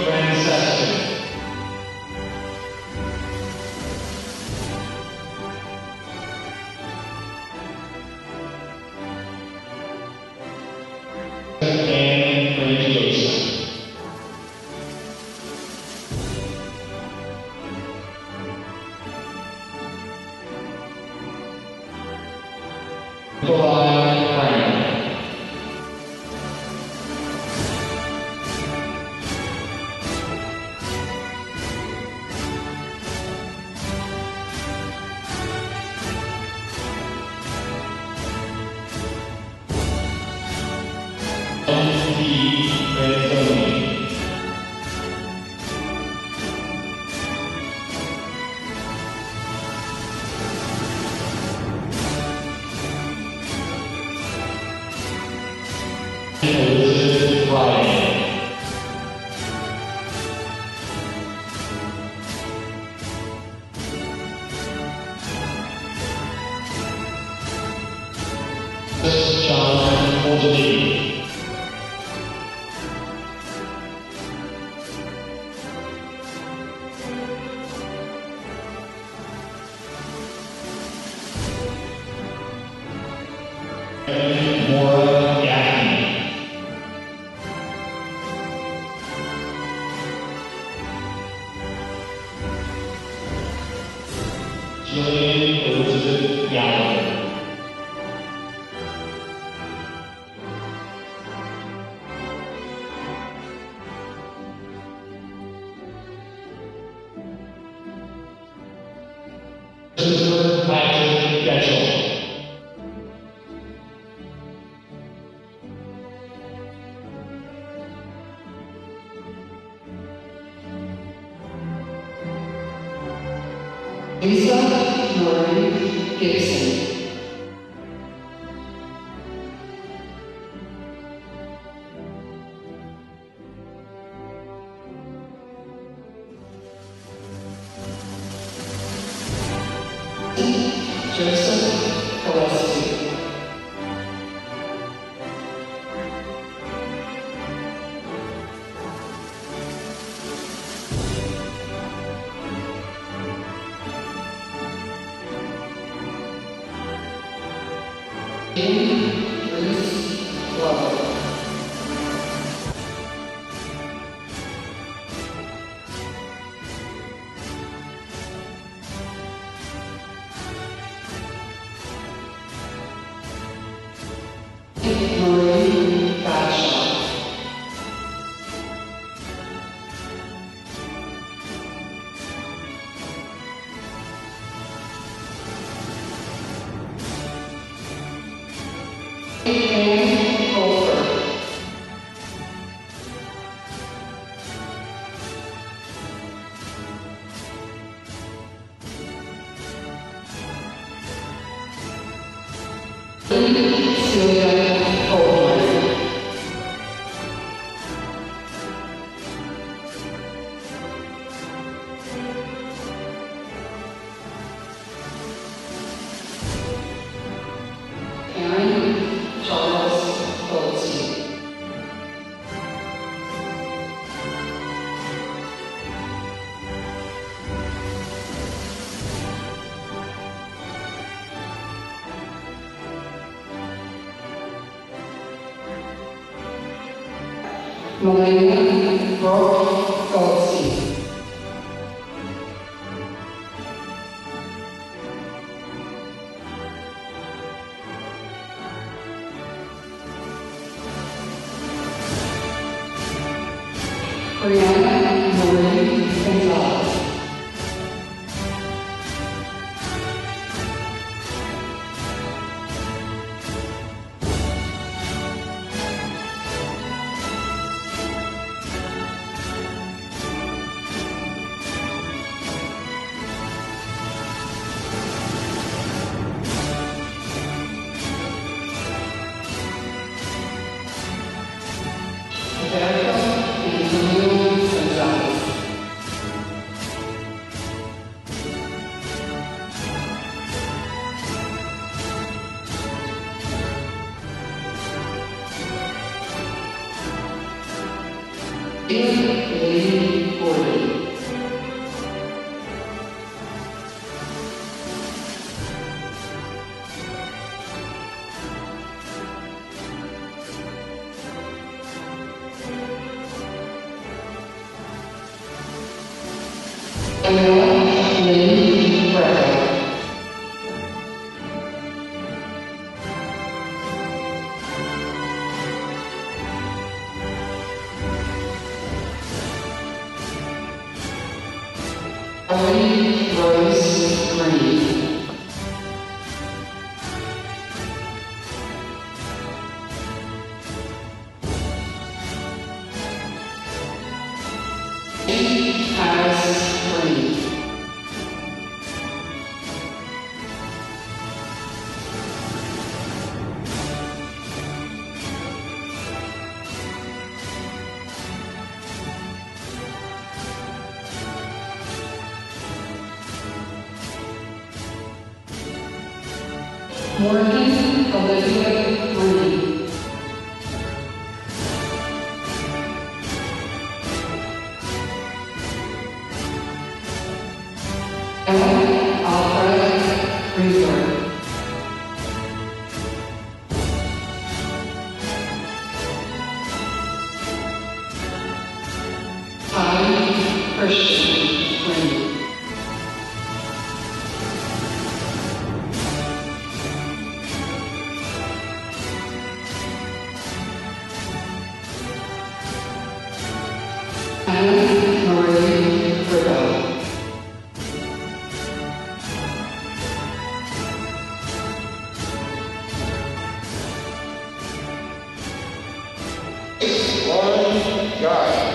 S15: Francesca. And Franciosa. Nikolai Frank. M.D. Ranzoni. Elizabeth Friday. John Mosley. Maura Gaffney. Jillian Elizabeth Gallagher. Christopher Patrick Getchell. Lisa Marie Gibson. Joseph Gillespie. Jane Reese Glover. Marie Bagshaw. Anne Colfer. Celia Goldberg. Aaron Charles Goldstein. Melania Brooke Goldstein. Brianna Marie Gonzalez. Lee Gordon. Lynn Braddock. Ellie Rose Green. Harris Green. Morgan Olivia Green. Alfred Greenberg. Ty Christian Green. Anna Marie Friedel. Lauren Guy.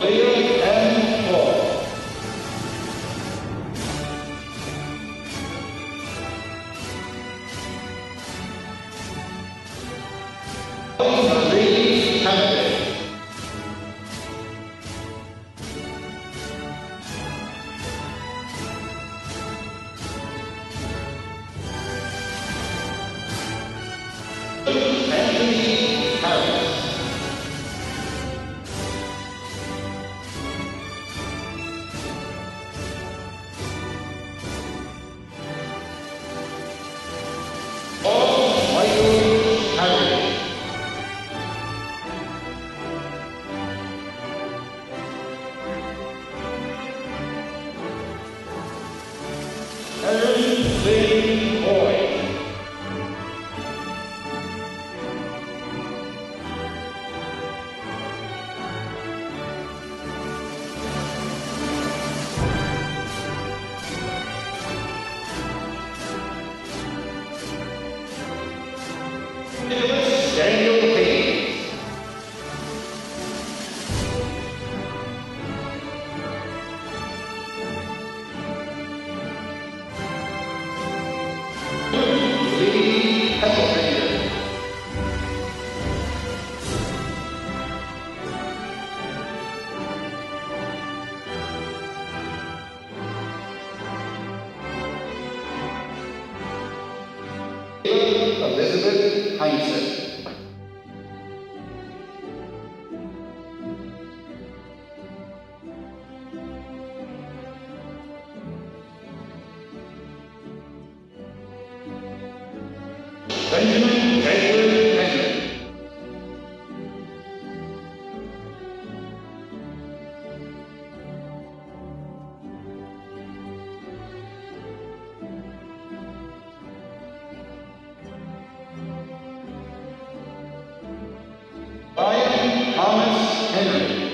S15: Leah M. Paul. Marie Kennedy. Anthony Harris. Michael Harry. Erin Lee Boyd. Daniel Hayes. Lee Hesselfinger. Elizabeth Heinzen. Benjamin Edward Henry. Brian Thomas Henry.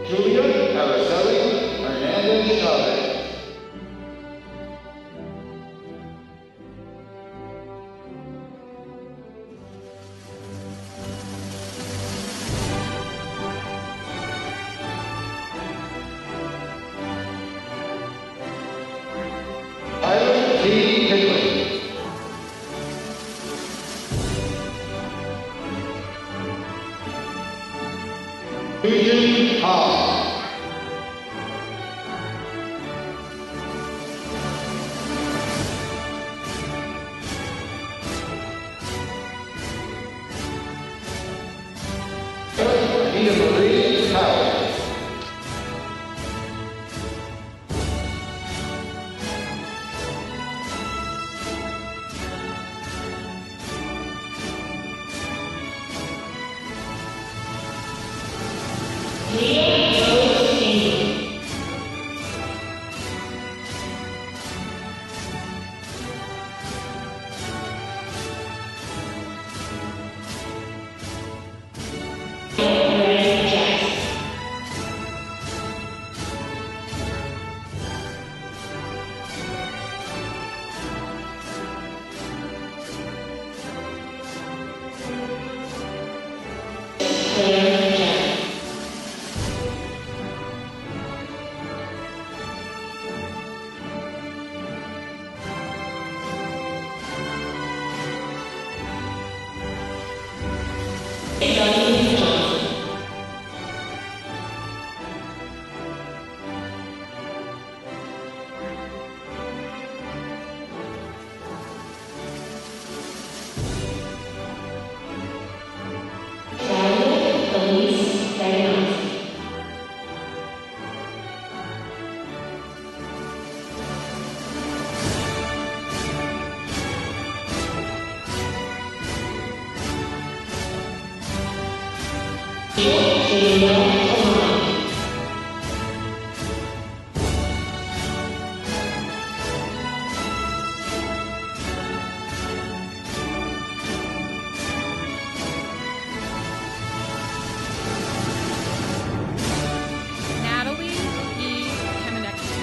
S15: Julia Araceli Hernandez Chavez. Hui-Jin Han. Anita Marie Howard.
S12: Natalie E. Kamenecki.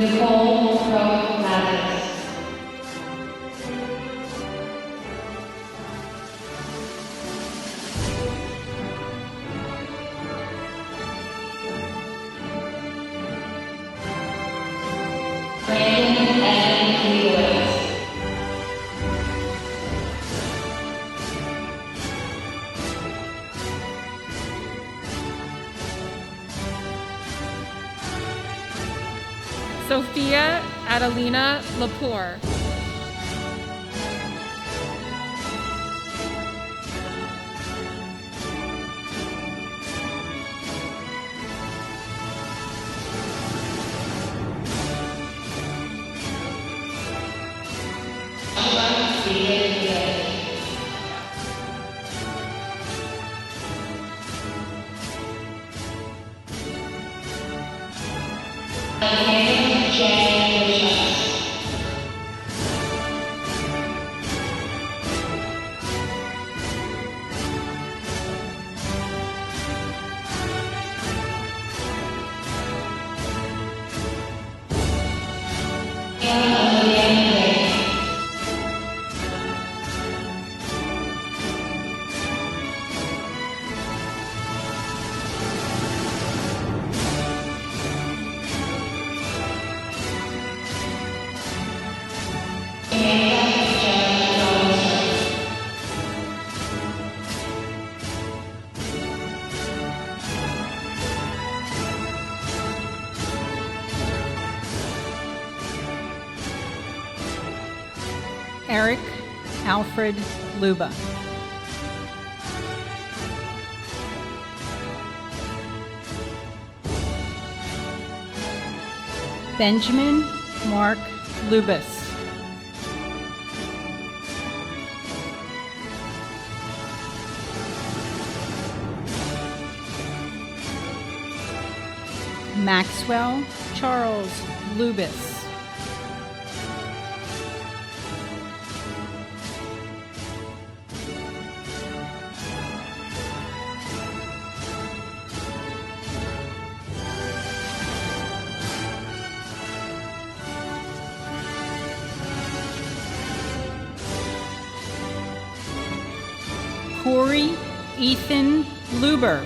S16: Nicole Rowe-Lazarus. Brandon Evan Lewis.
S12: Sophia Adelina Lepore. Eric Alfred Luba. Benjamin Mark Lubis. Maxwell Charles Lubis. Corey Ethan Luber.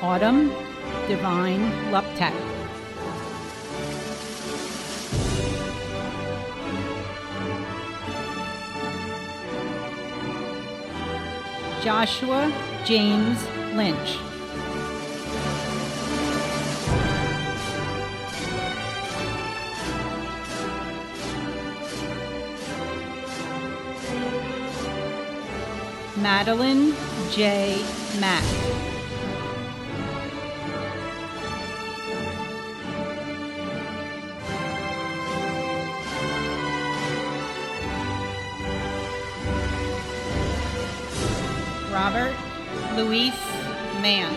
S12: Autumn Divine Luptek. Joshua James Lynch. Madeline J. Mack. Robert Luis Mann.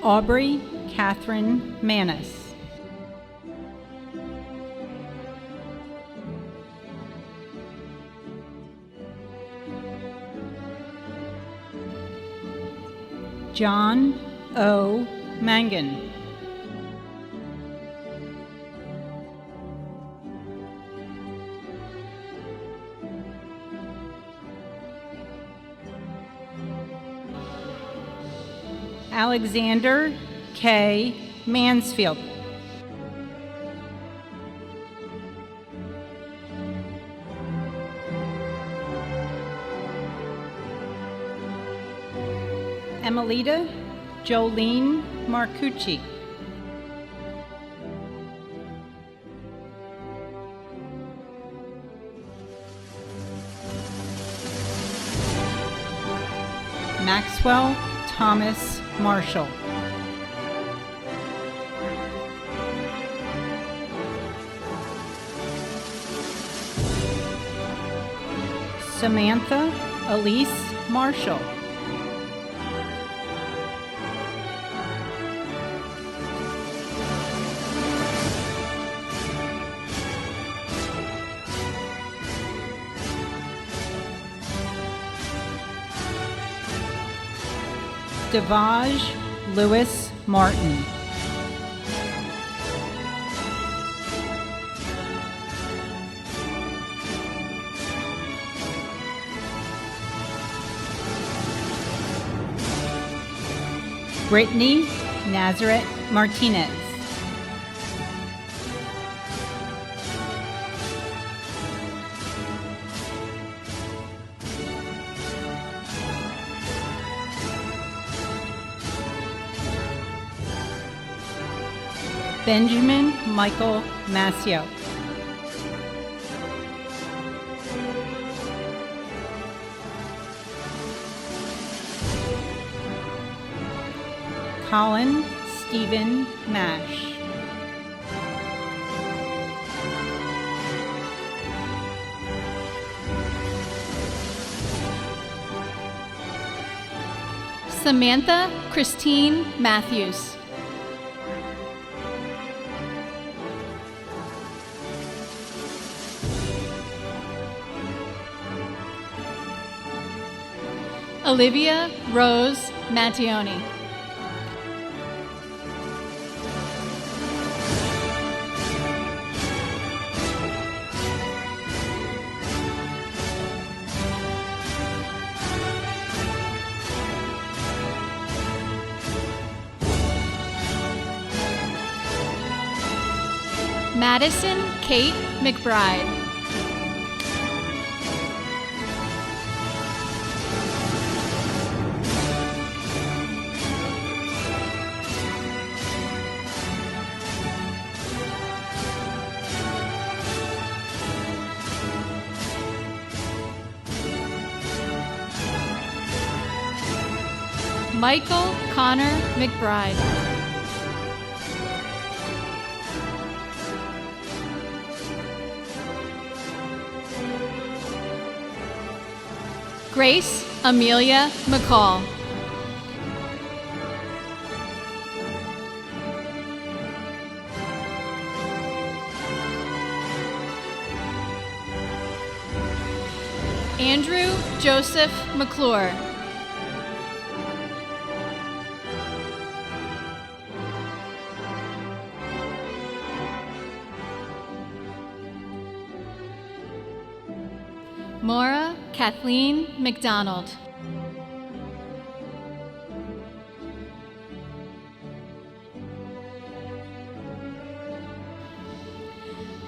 S12: Aubrey Catherine Manis. John O. Mangan. Alexander K. Mansfield. Emelita Jolene Marcucci. Maxwell Thomas Marshall. Samantha Elise Marshall. Devaj Lewis Martin. Brittany Nazareth Martinez. Benjamin Michael Mascio. Colin Stephen Mash.
S17: Samantha Christine Matthews. Olivia Rose Mattioni. Madison Kate McBride. Michael Connor McBride. Grace Amelia McCall. Andrew Joseph McClure. Maura Kathleen McDonald.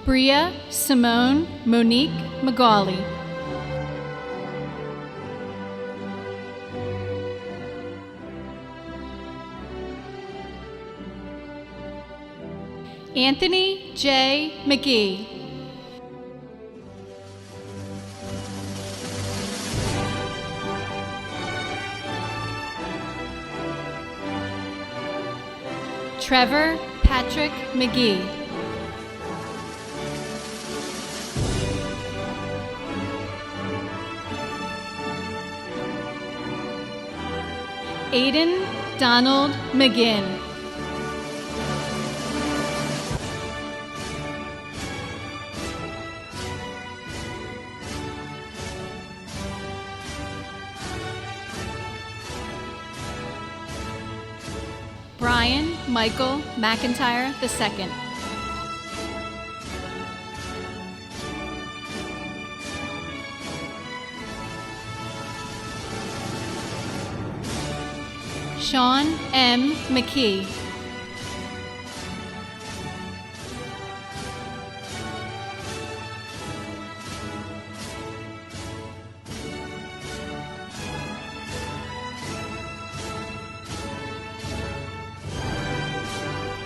S17: Bria Simone Monique Magali. Anthony J. McGee. Trevor Patrick McGee. Aiden Donald McGinn. Brian Michael McIntyre II. Sean M. McKee.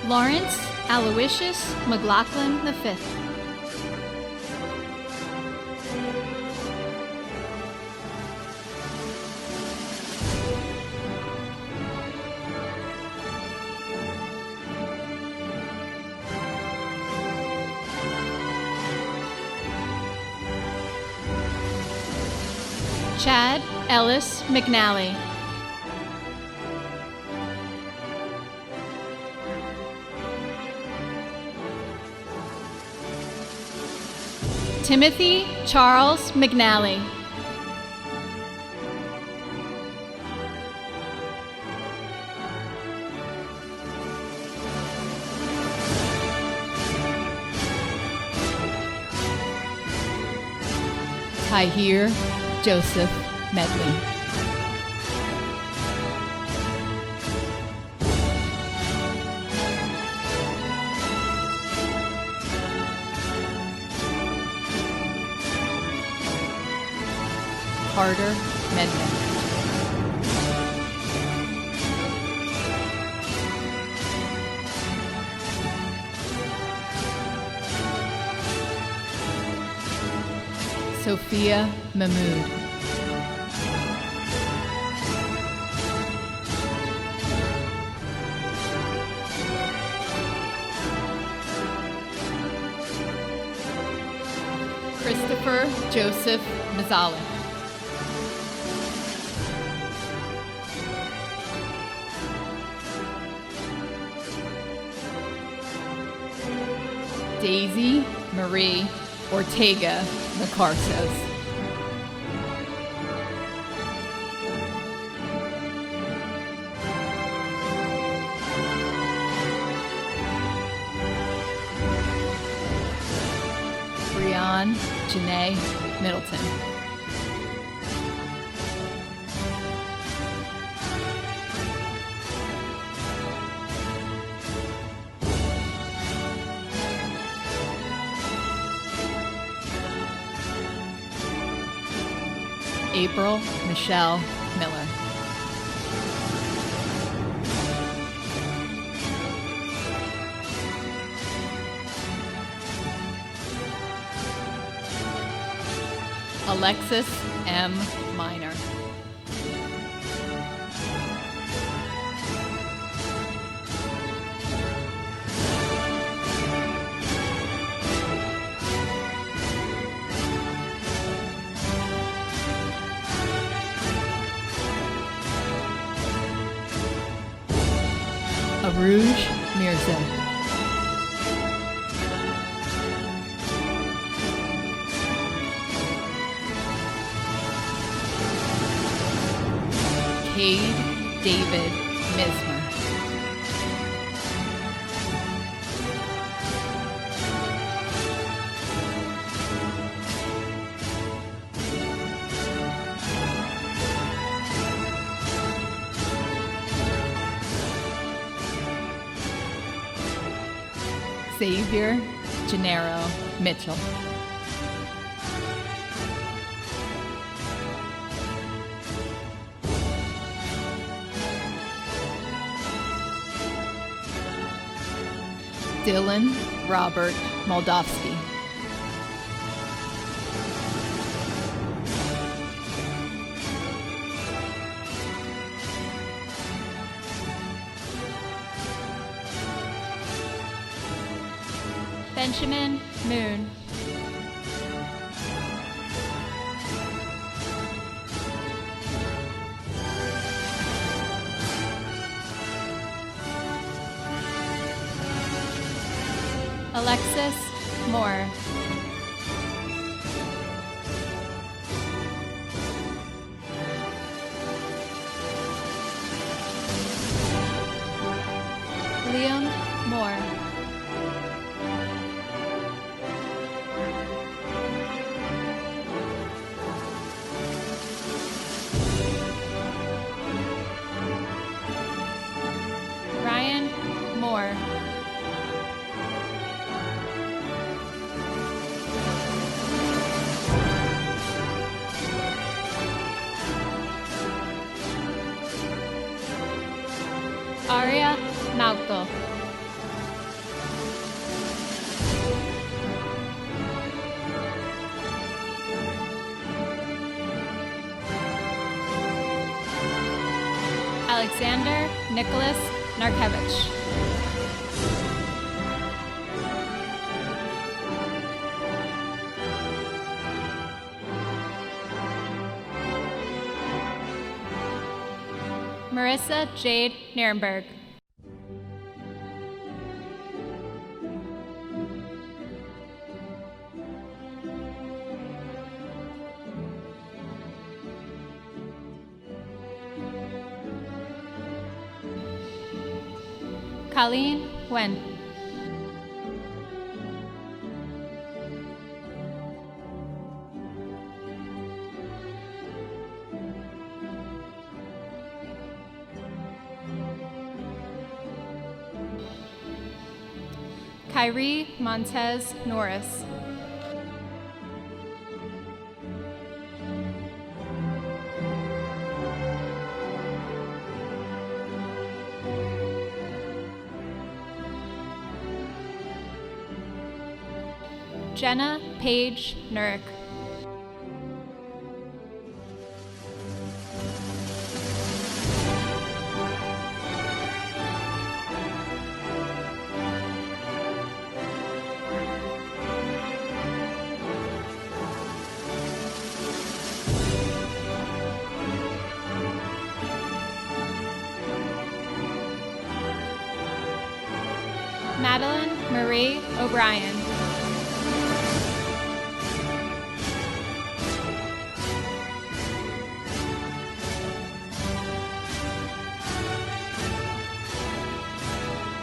S17: Lawrence Aloysius McLaughlin V. Chad Ellis McNally. Timothy Charles McNally. Tahir Joseph Medley. Carter Medley. Sophia Mahmood. Christopher Joseph Mazalik. Daisy Marie Ortega Macarsos. Brianne Janae Middleton. April Michelle Miller. Alexis M. Minor. Aruj Mirza. Cade David Mismer. Xavier Gennaro Mitchell. Dylan Robert Moldovsky. Benjamin Moon. Alexis Moore. William Moore. Ryan Moore. Arya Mauto. Alexander Nicholas Narkevich. Marissa Jade Nierenberg. Colleen Wen. Kyrie Montez Norris. Jenna Paige Nurk. Madeline Marie O'Brien.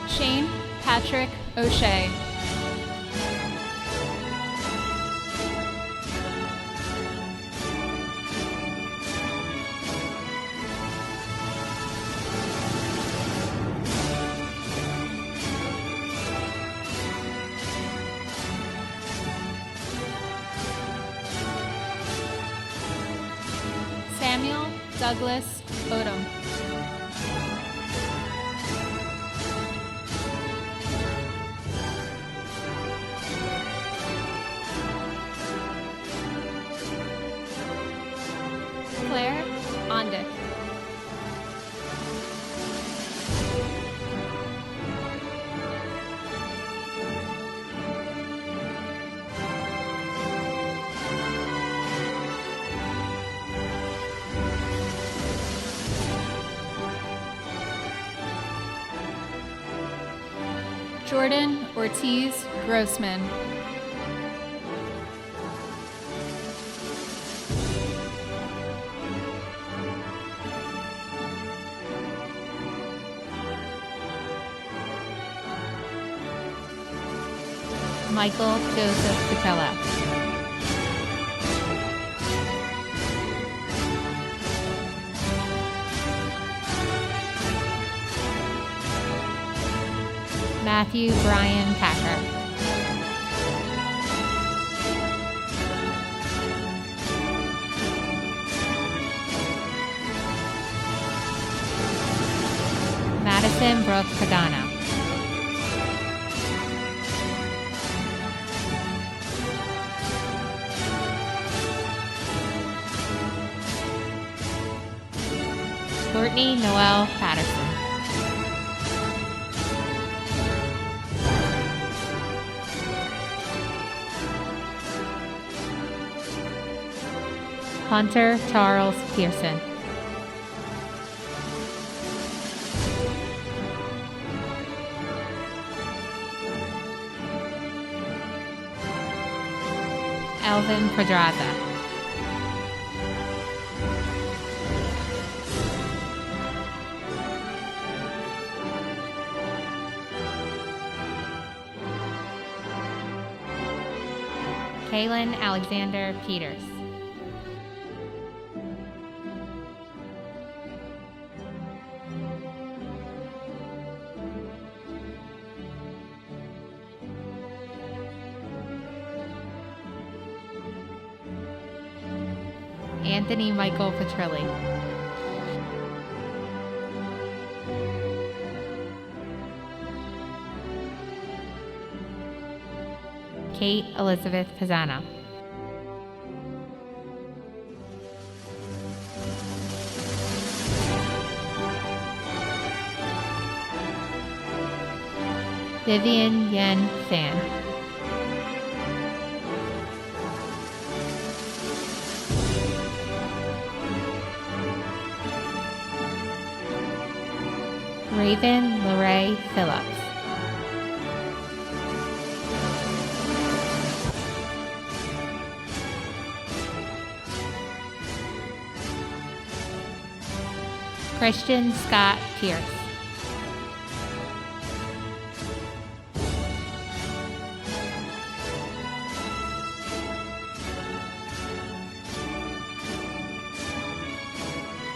S17: Shane Patrick O'Shea. Samuel Douglas Odom. Claire Ondick. Jordan Ortiz Grossman. Michael Joseph Patella. Matthew Brian Packer. Madison Brooke Pagano. Courtney Noel Patterson. Hunter Charles Pearson. Elvin Pedraza. Kaylin Alexander Peters. Anthony Michael Petrilli. Kate Elizabeth Pisano. Vivian Yen Fan. Raven Lorraine Phillips. Christian Scott Pierce.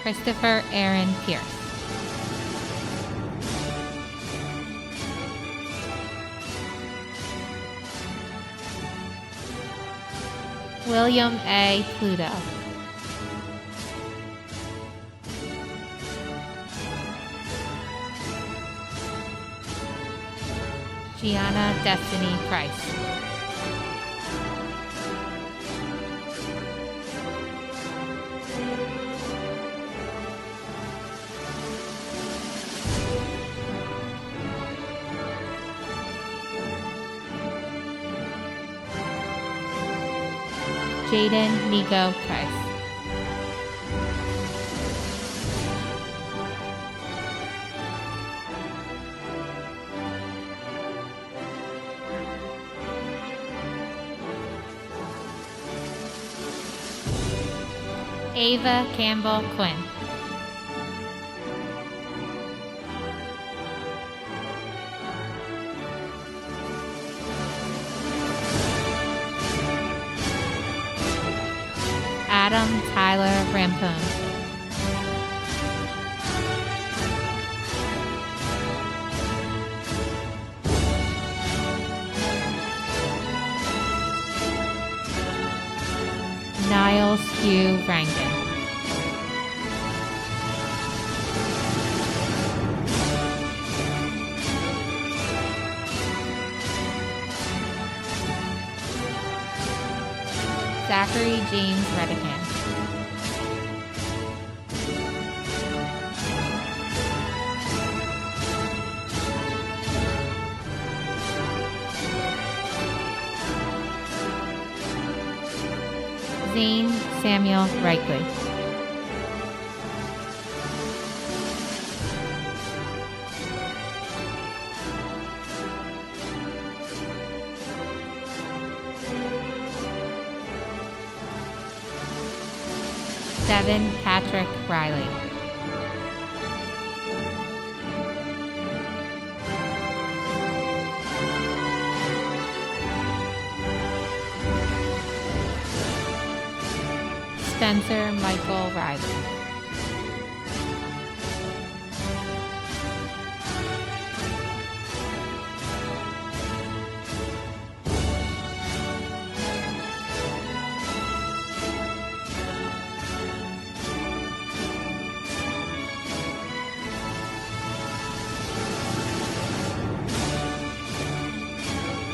S17: Christopher Aaron Pierce. William A. Pluto. Gianna Destiny Price. Jaden Nico Price. Ava Campbell Quinn. Adam Tyler Rampone. Niles Hugh Rankin. Zachary James Redican. Zane Samuel Reikley. Devin Patrick Riley. Spencer Michael Riley.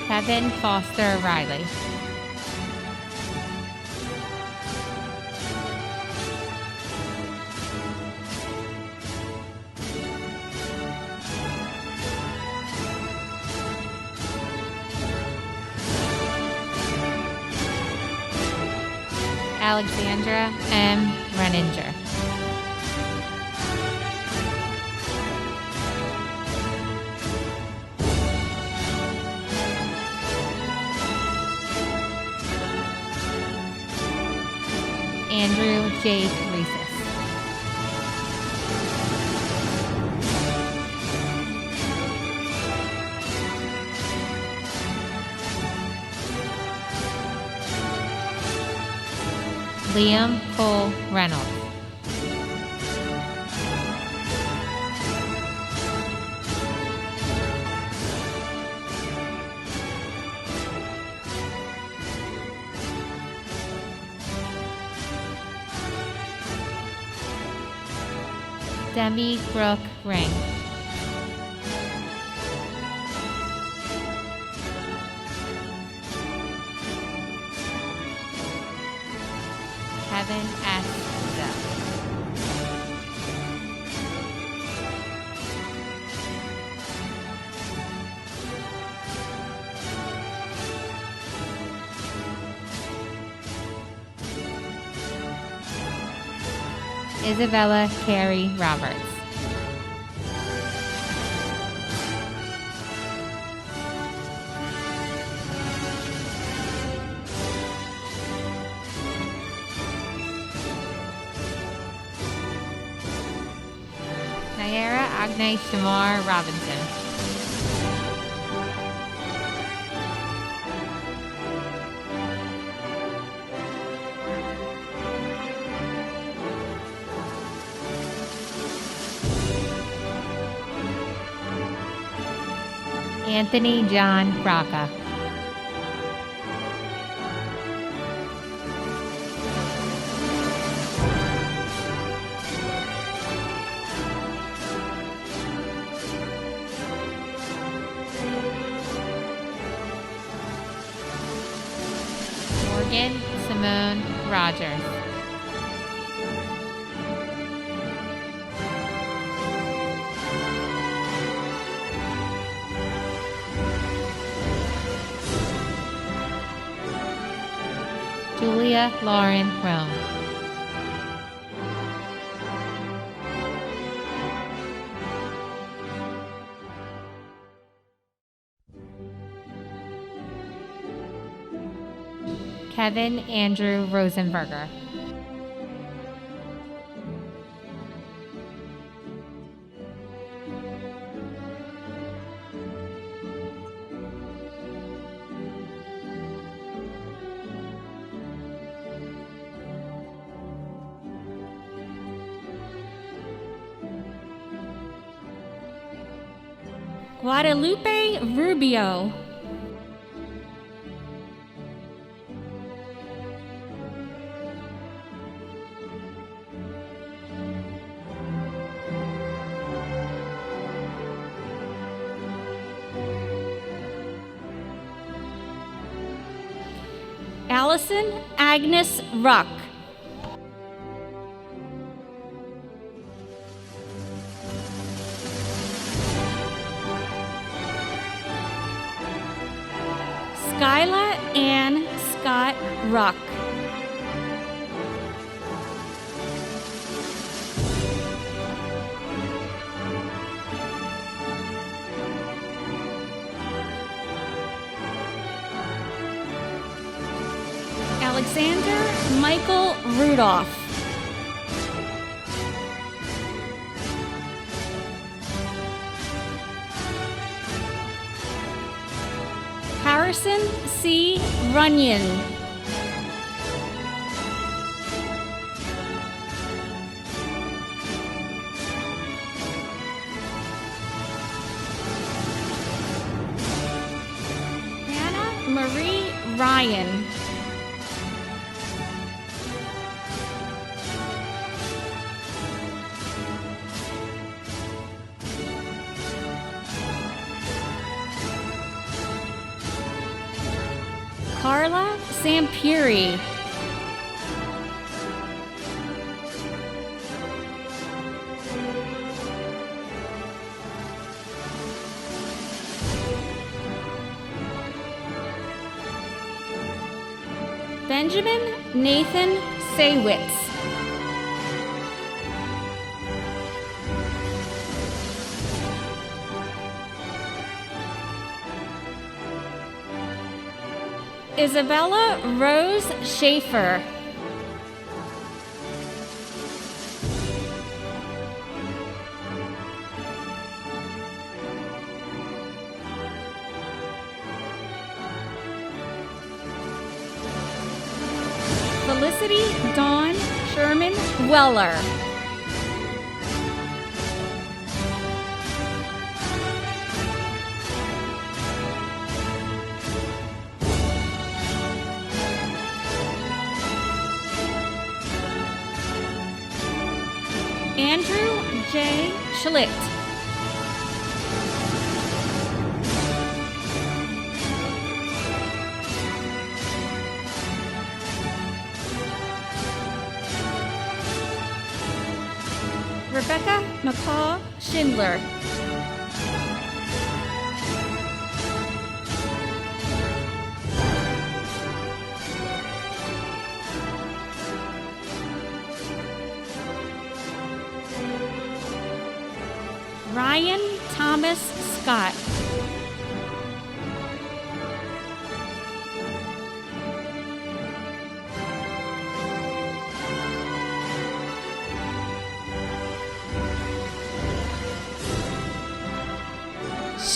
S17: Kevin Foster Riley. Alexandra M. Renninger. Andrew J. Reeses. Liam Cole Reynolds. Demi Brooke Ring. Kevin S. Zell. Isabella Carey Roberts. Naira Agnes Shamar Robinson. Anthony John Rocca. Morgan Simone Rogers. Julia Lauren Rome. Kevin Andrew Rosenberger. Guadalupe Rubio. Allison Agnes Ruck. Skyla Ann Scott Ruck. Alexander Michael Rudolph. Harrison C. Runyon. Hannah Marie Ryan. Carla Sampuri. Benjamin Nathan Saywitz. Isabella Rose Schaefer. Felicity Dawn Sherman Weller. Andrew J. Schlicht. Rebecca McCall Schindler. Ryan Thomas Scott.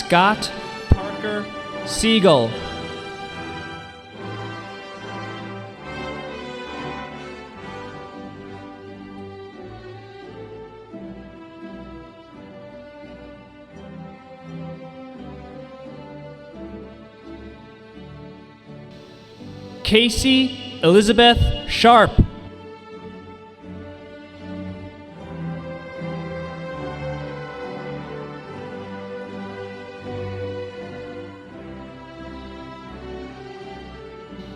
S11: Scott Parker Siegel. Casey Elizabeth Sharp.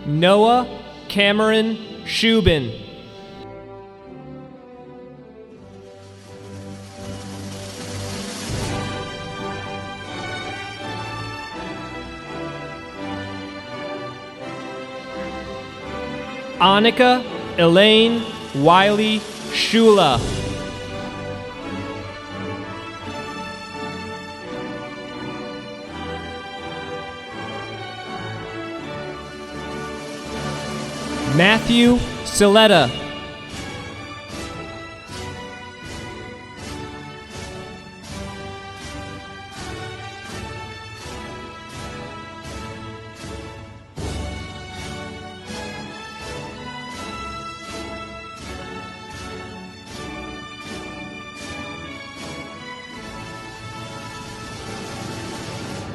S11: Noah Cameron Shubin. Annika Elaine Wiley Shula. Matthew Siletta.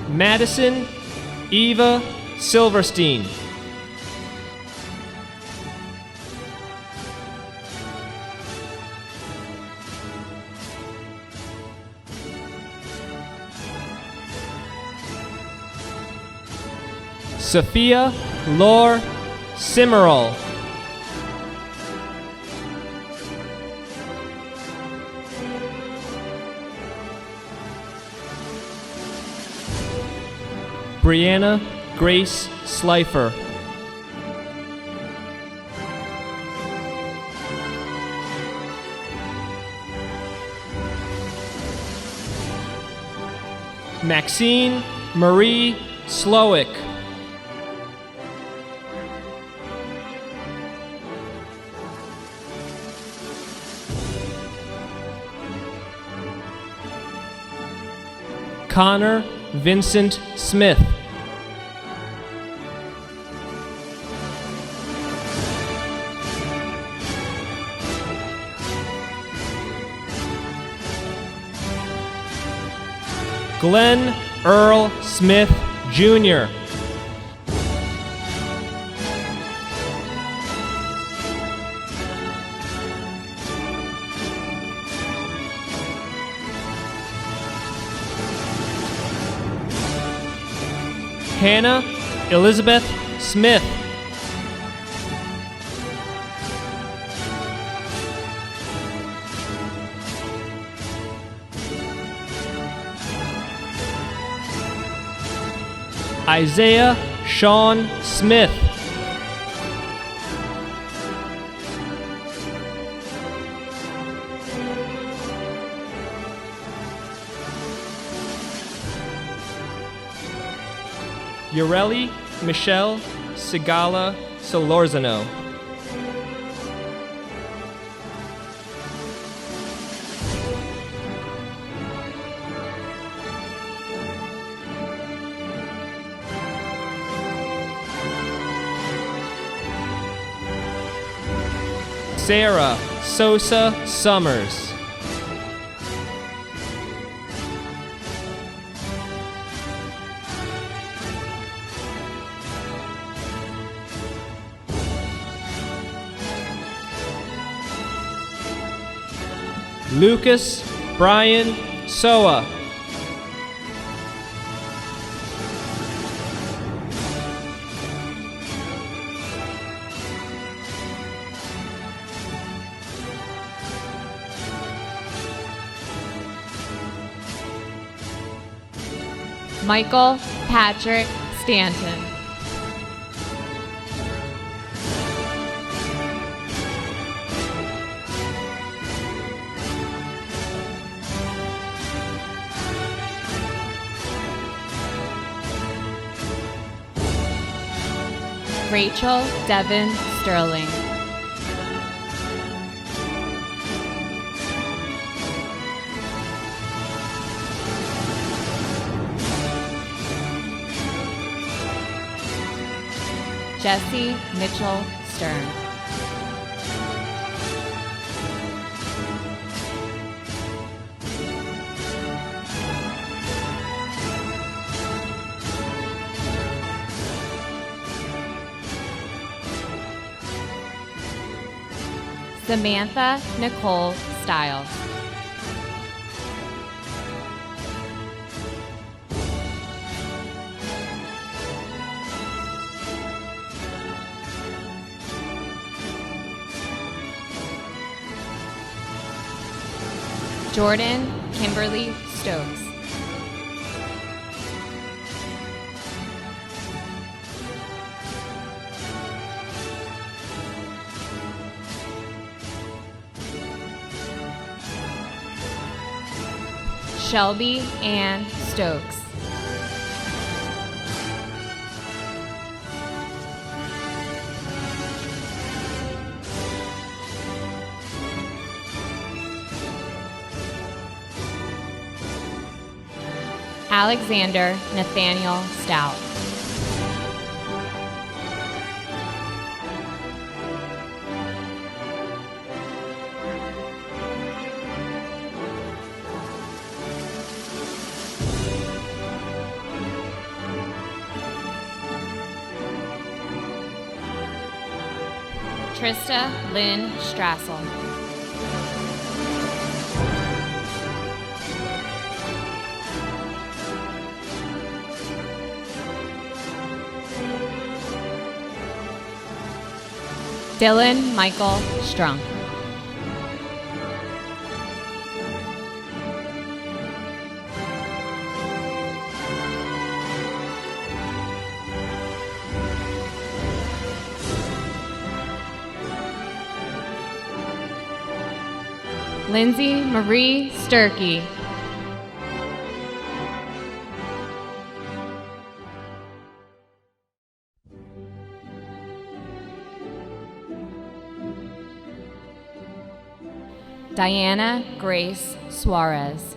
S11: Madison Eva Silverstein. Sophia Lore Simmerall. Brianna Grace Slifer. Maxine Marie Slowick. Connor Vincent Smith. Glenn Earl Smith, Jr. Hannah Elizabeth Smith. Isaiah Sean Smith. Ureli Michelle Sigala Solorzano. Sarah Sosa Summers. Lucas Brian Soa.
S18: Michael Patrick Stanton. Rachel Devon Sterling. Jesse Mitchell Stern. Samantha Nicole Stiles. Jordan Kimberly Stokes. Shelby Ann Stokes. Alexander Nathaniel Stout. Trista Lynn Strassel. Dylan Michael Strunk. Lindsay Marie Sturkey. Diana Grace Suarez.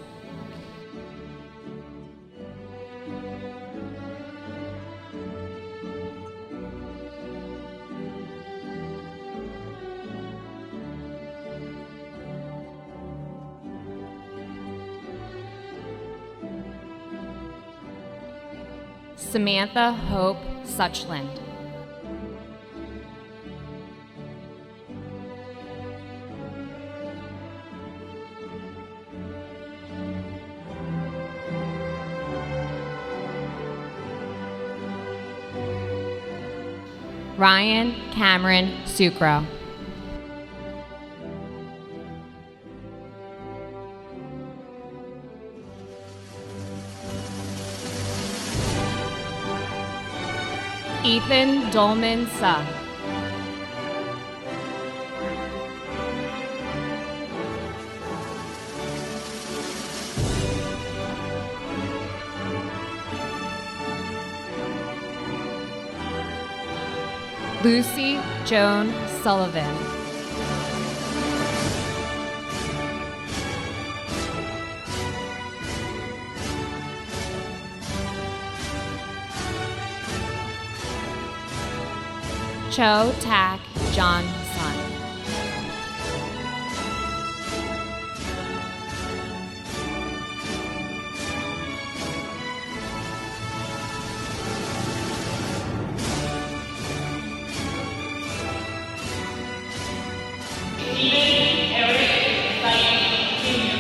S18: Samantha Hope Suchland. Ryan Cameron Sucro. Ethan Dolman Suh. Lucy Joan Sullivan. Cho Tak John Sun.
S16: Stephen Eric Sykes Jr.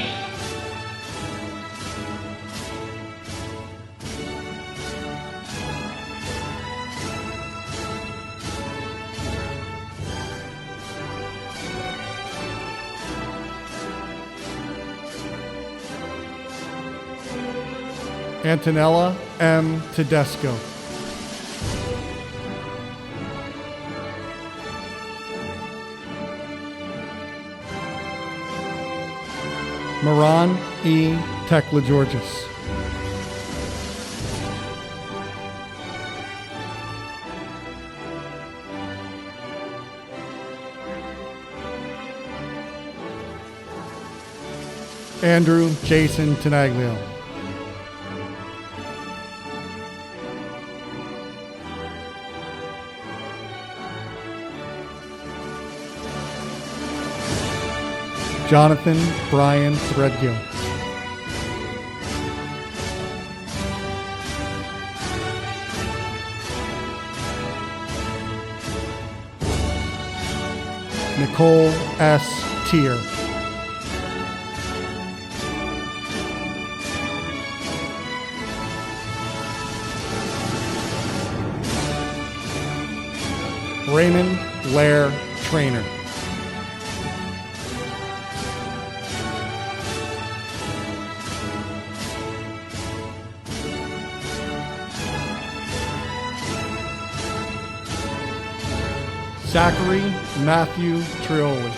S19: Antonella M. Tedesco. Moran E. Tekla-Georges. Andrew Jason Tenaglio. Jonathan Brian Threadgill. Nicole S. Tier. Raymond Lair Trainer. Zachary Matthew Trioli.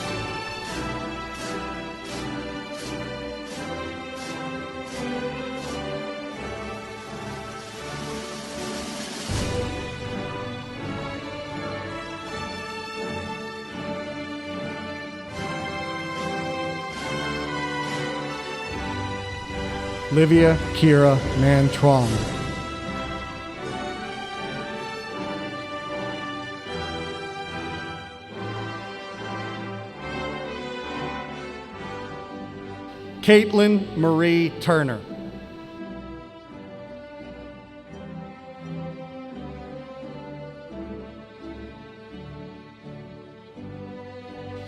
S19: Livia Kira Mantrom. Caitlin Marie Turner.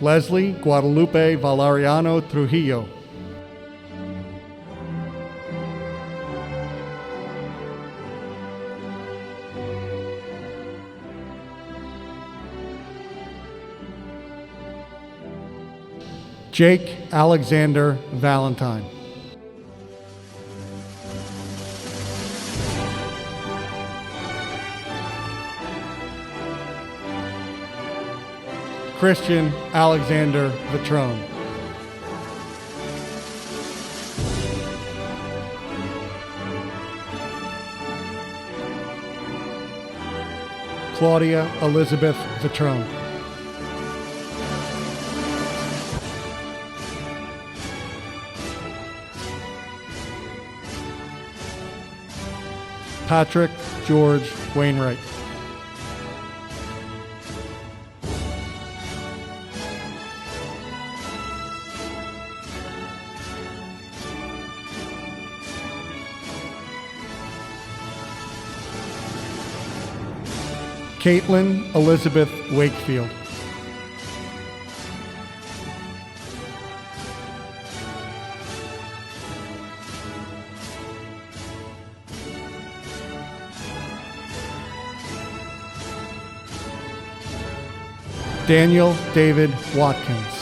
S19: Leslie Guadalupe Valeriano Trujillo. Jake Alexander Valentine. Christian Alexander Vitrone. Claudia Elizabeth Vitrone. Patrick George Wainwright. Caitlin Elizabeth Wakefield. Daniel David Watkins.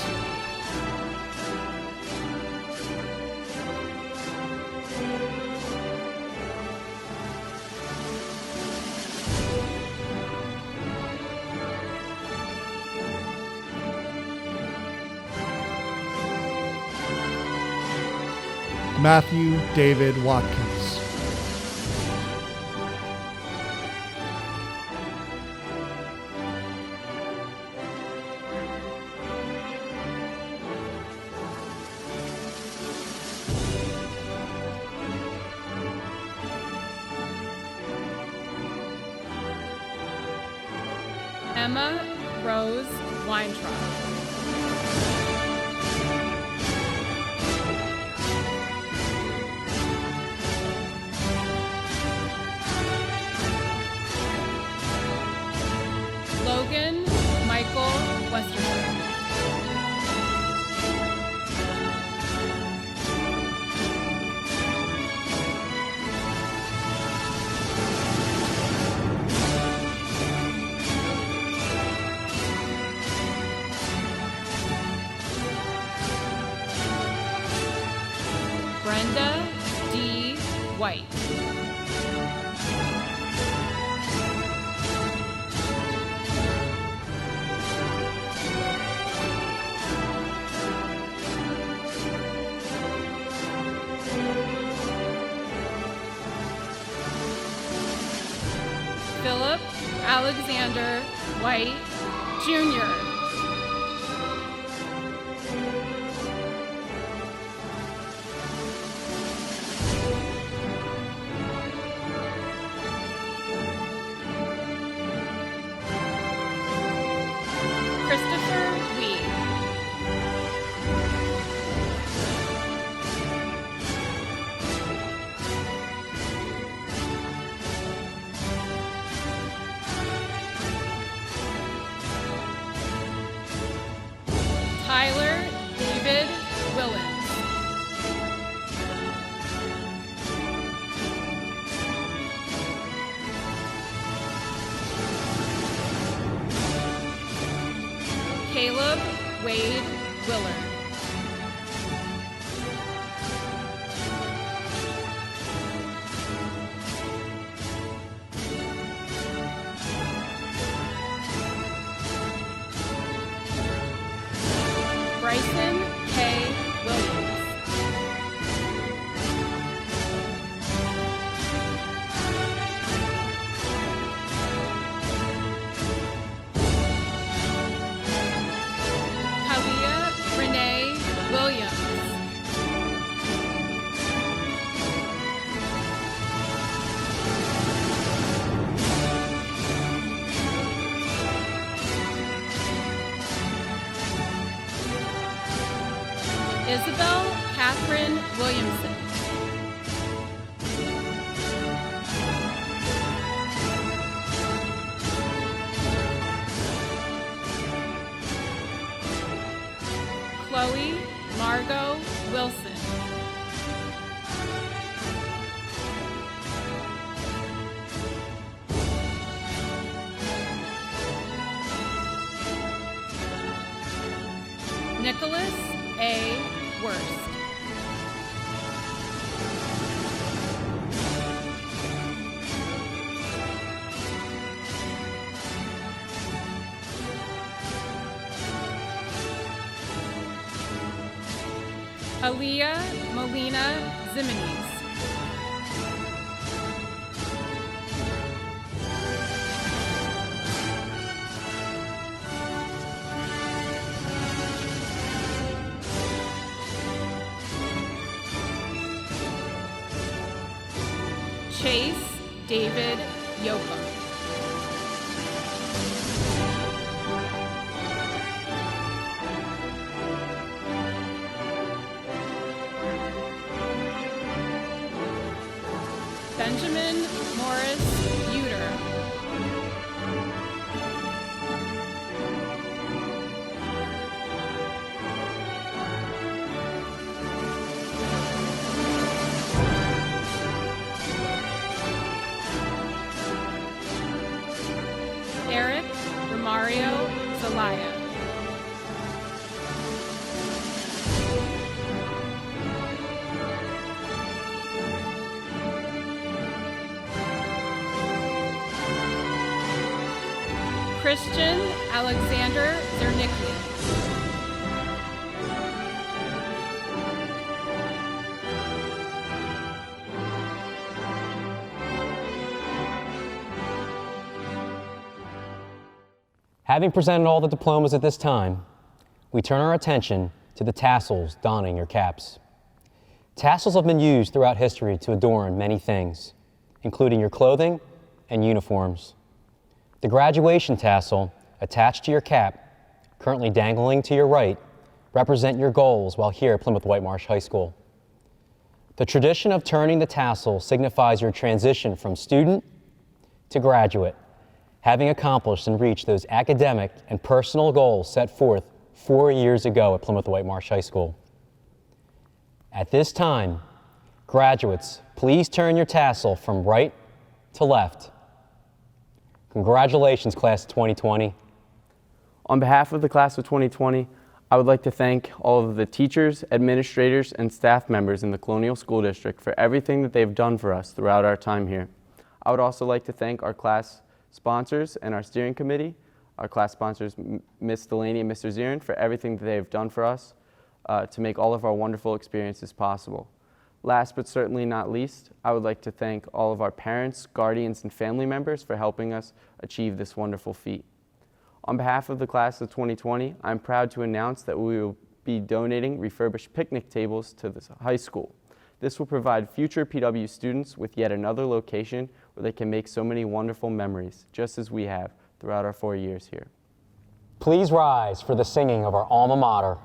S19: Matthew David Watkins.
S20: Emma Rose Weintraub. Logan Michael Westerberg.
S3: Brenda D. White. Philip Alexander White, Jr. Christopher Lee. Tyler David Willens. Caleb Wade Willard. Bryson K. Williams. Kalia Renee Williams. Isabel Catherine Williamson. Chloe Margot Wilson. Nicholas A. Worst. Aaliyah Molina Zimenes. Chase David Yoka. Benjamin Morris Uter. Eric Romario Zelaya. Christian Alexander Zernicki.
S9: Having presented all the diplomas at this time, we turn our attention to the tassels donning your caps. Tassels have been used throughout history to adorn many things, including your clothing and uniforms. The graduation tassel attached to your cap, currently dangling to your right, represent your goals while here at Plymouth Whitemarsh High School. The tradition of turning the tassel signifies your transition from student to graduate, having accomplished and reached those academic and personal goals set forth 4 years ago at Plymouth Whitemarsh High School. At this time, graduates, please turn your tassel from right to left. Congratulations, class of 2020.
S1: On behalf of the class of 2020, I would like to thank all of the teachers, administrators, and staff members in the Colonial School District for everything that they've done for us throughout our time here. I would also like to thank our class sponsors and our steering committee, our class sponsors, Ms. Delaney and Mr. Zirin, for everything that they've done for us to make all of our wonderful experiences possible. Last but certainly not least, I would like to thank all of our parents, guardians, and family members for helping us achieve this wonderful feat. On behalf of the class of 2020, I'm proud to announce that we will be donating refurbished picnic tables to the high school. This will provide future PW students with yet another location where they can make so many wonderful memories, just as we have throughout our 4 years here.
S9: Please rise for the singing of our alma mater.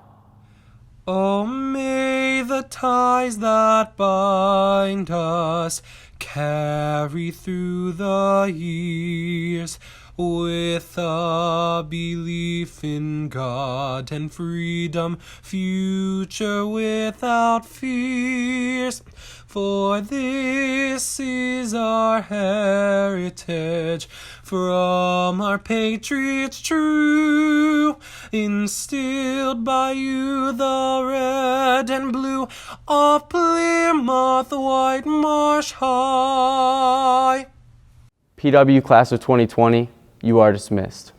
S20: Oh, may the ties that bind us carry through the years, with a belief in God and freedom, future without fears. For this is our heritage from our patriots true, instilled by you the red and blue of Plymouth Whitemarsh High.
S1: PW Class of 2020, you are dismissed.